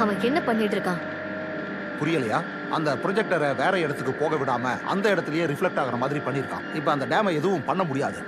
அவன் என்ன பண்ணிட்டு இருக்கான்? புரியலையா? அந்த ப்ரொஜெக்டரை வேற இடத்துக்கு போக விடாம அந்த இடத்துலயே ரிஃப்ளெக்ட் ஆகிற மாதிரி பண்ணியிருக்கான். இப்போ அந்த டேமை எதுவும் பண்ண முடியாது.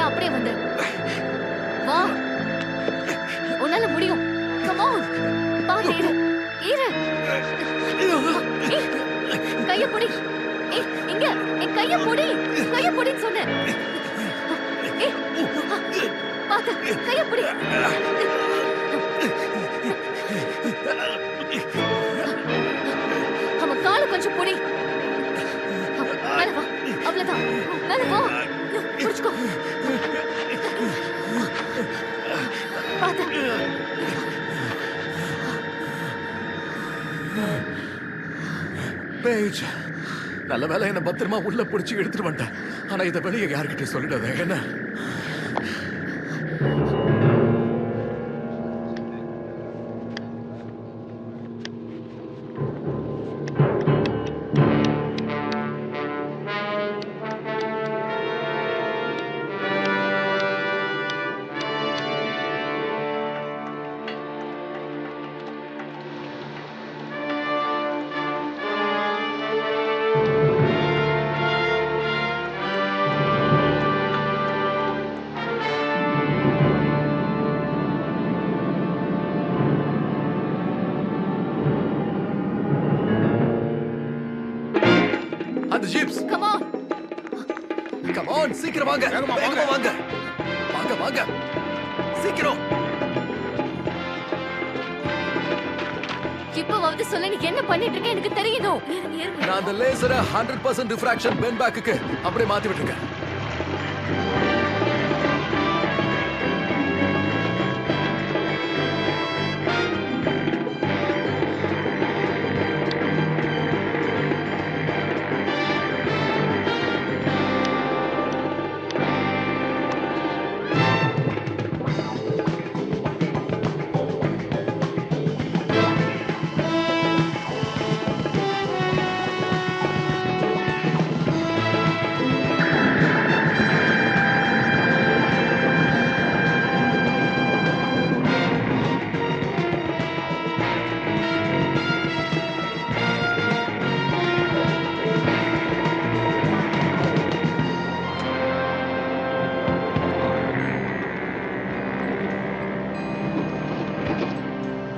அப்படியே வந்து வா, உன்னால முடியும். Come on, பாரு இரு இரு. கைய புடி. இங்க என் கைய புடி, கைய புடின்னு சொன்னேன். பாத்து கைய புடி. அவன் கால கொஞ்சம் புடி. மேல வா, அவ்வளவுதான். மேல வா, புடிச்சுக்கோ. பாத்து. பேஜ், நல்ல வேலை என்ன பத்திரமா உள்ள புடிச்சு எடுத்துட்டு வந்தேன். ஆனா இதை வெளியே யாருக்கிட்ட சொல்லிடாத என்ன? Come on. Come on, சீக்கிரம் வாங்க. வேகமா வாங்க. வாங்க வாங்க. சீக்கிரம். இப்போவாவது சொல்ல, நீ என்ன பண்ணிட்டு இருக்க எனக்கு தெரியணும். நான் அந்த லேசரை 100% டிஃப்ராக்ஷன் பென் பேக்குக்கு அப்படியே மாத்தி விட்டுருக்கேன்.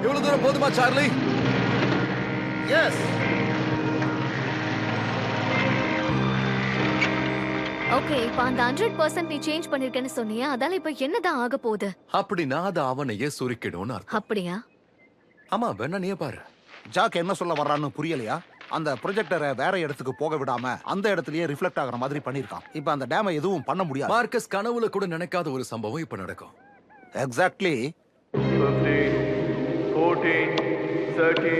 எவ்வளவு தூரம் போதுமா சார்லி? எஸ். ஓகே, இப்போ அந்த 100% நீ சேஞ்ச் பண்ணிருக்கேன்னு சொன்னியா? அதால இப்போ என்னதான் ஆக போகுது? அப்படின்னா அது அவனையே சுருக்கிடும்னு அர்த்தம். அப்படியா? ஆமா, வேணா நீயே பாரு. ஜாக் என்ன சொல்ல வர்றான்னு புரியலையா? அந்த ப்ரொஜெக்டரை வேற இடத்துக்கு போக விடாம அந்த இடத்துலயே ரிஃப்ளெக்ட் ஆகுற மாதிரி பண்ணிருக்கான். இப்போ அந்த டேமை எதுவும் பண்ண முடியாது. மார்க்கஸ் கனவுல கூட நினைக்காத ஒரு சம்பவம் இப்ப நடக்கும். எக்ஸாக்ட்லி. 15, 14, 13,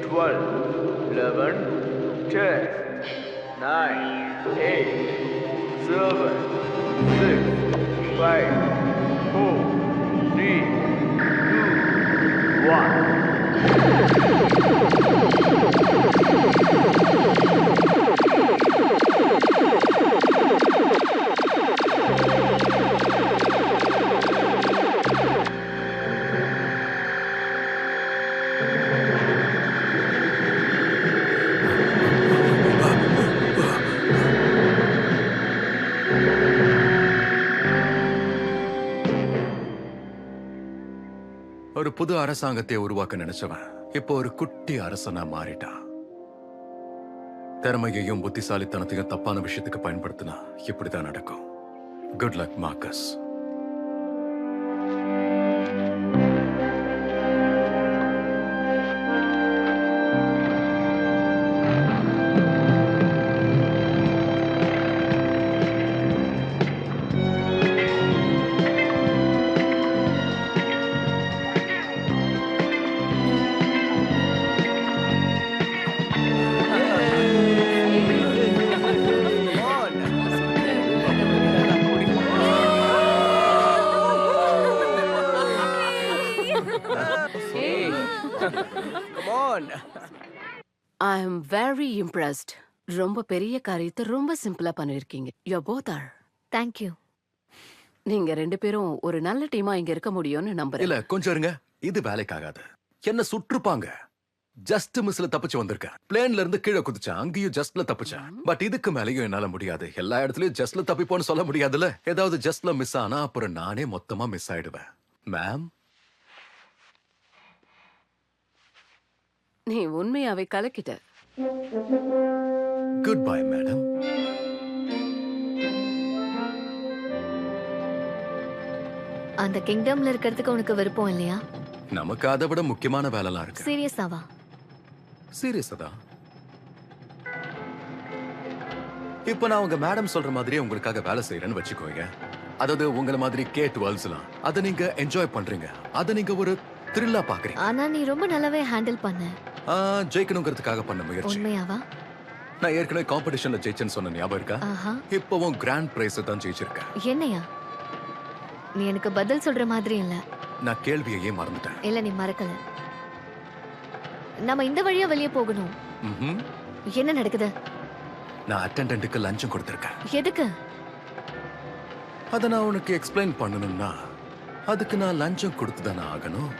12, 11, 10, 9, 8, 7, 6, 5, 4, 3, 2, 1. ஒரு புது அரசாங்கத்தை உருவாக்க நினைச்சவன் இப்போ ஒரு குட்டி அரசனா மாறிட்டான். திறமையையும் புத்திசாலித்தனத்தையும் தப்பான விஷயத்துக்கு பயன்படுத்தினா இப்படிதான் நடக்கும். Good luck Marcus. I am very impressed. ரொம்ப பெரிய காரியத்தை ரொம்ப சிம்பிளா பண்ணிருக்கீங்க. You both are. Thank you. நீங்க ரெண்டு பேரும் ஒரு நல்ல டீமா இங்க இருக்க முடியும்னு இல்ல, நம்புறேன். கொஞ்சம் இருங்க. இது வேலைக்காகாது. என்ன சுற்றுப்பாங்க. ஜஸ்ட் மிஸ்ல தப்பிச்சு வந்திருக்கேன். பிளேன்ல இருந்து கீழே குதிச்சேன், அங்கேயும் ஜஸ்ட்ல தப்பிச்சேன். பட் இதுக்கு மேலயும் என்னால முடியாது. எல்லா இடத்துலயும் ஜஸ்ட்ல தப்பிப்போன்னு சொல்ல முடியாதுல்ல. ஏதாவது ஜஸ்ட்ல மிஸ் ஆனா அப்புறம் நானே மொத்தமா மிஸ் ஆயிடுவேன். மேம், நீ உண்மையாவே கலக்கிட்ட. Good bye madam. அந்த கிங்டம்ல இருக்கிறதுக்கு உனக்கு விருப்பம் இல்லையா? நமக்கு அதை விட முக்கியமான வேலைலாம் இருக்கு. சீரியஸாவா? சீரியஸா தான். இப்ப நான் உங்க மேடம் சொல்ற மாதிரியே உங்களுக்காக வேலை செய்யறேன்னு வச்சுக்கோங்க. அதாவது உங்களை மாதிரி கேட் அதை நீங்க என்ஜாய் பண்றீங்க. அதை நீங்க ஒரு த்ரில்லா பாக்குறீங்க. ஆனா நீ ரொம்ப நல்லாவே ஹேண்டில் பண்ண. ஜெயிக்கணுங்கிறதுக்காக பண்ண முயற்சி. உண்மையாவா? நான் ஏற்கனவே காம்படிஷன்ல ஜெயிச்சேன்னு சொன்ன ஞாபகம் இருக்கா? ஆஹா. இப்பவும் கிராண்ட் பிரைஸ் தான் ஜெயிச்சிருக்கேன். என்னையா? நீ எனக்கு பதில் சொல்ற மாதிரி இல்ல. நான் கேள்வியையே மறந்துட்டேன். இல்ல, நீ மறக்கல. நம்ம இந்த வழியா வெளியே போகணும். ம்ஹும். என்ன நடக்குது? நான் அட்டெண்டன்ட்டுக்கு லஞ்சம் கொடுத்திருக்கேன். எதுக்கு? அதை நான் உனக்கு எக்ஸ்பிளைன் பண்ணணும்னா அதுக்கு நான் லஞ்சம் கொடுத்துதானே ஆகணும்.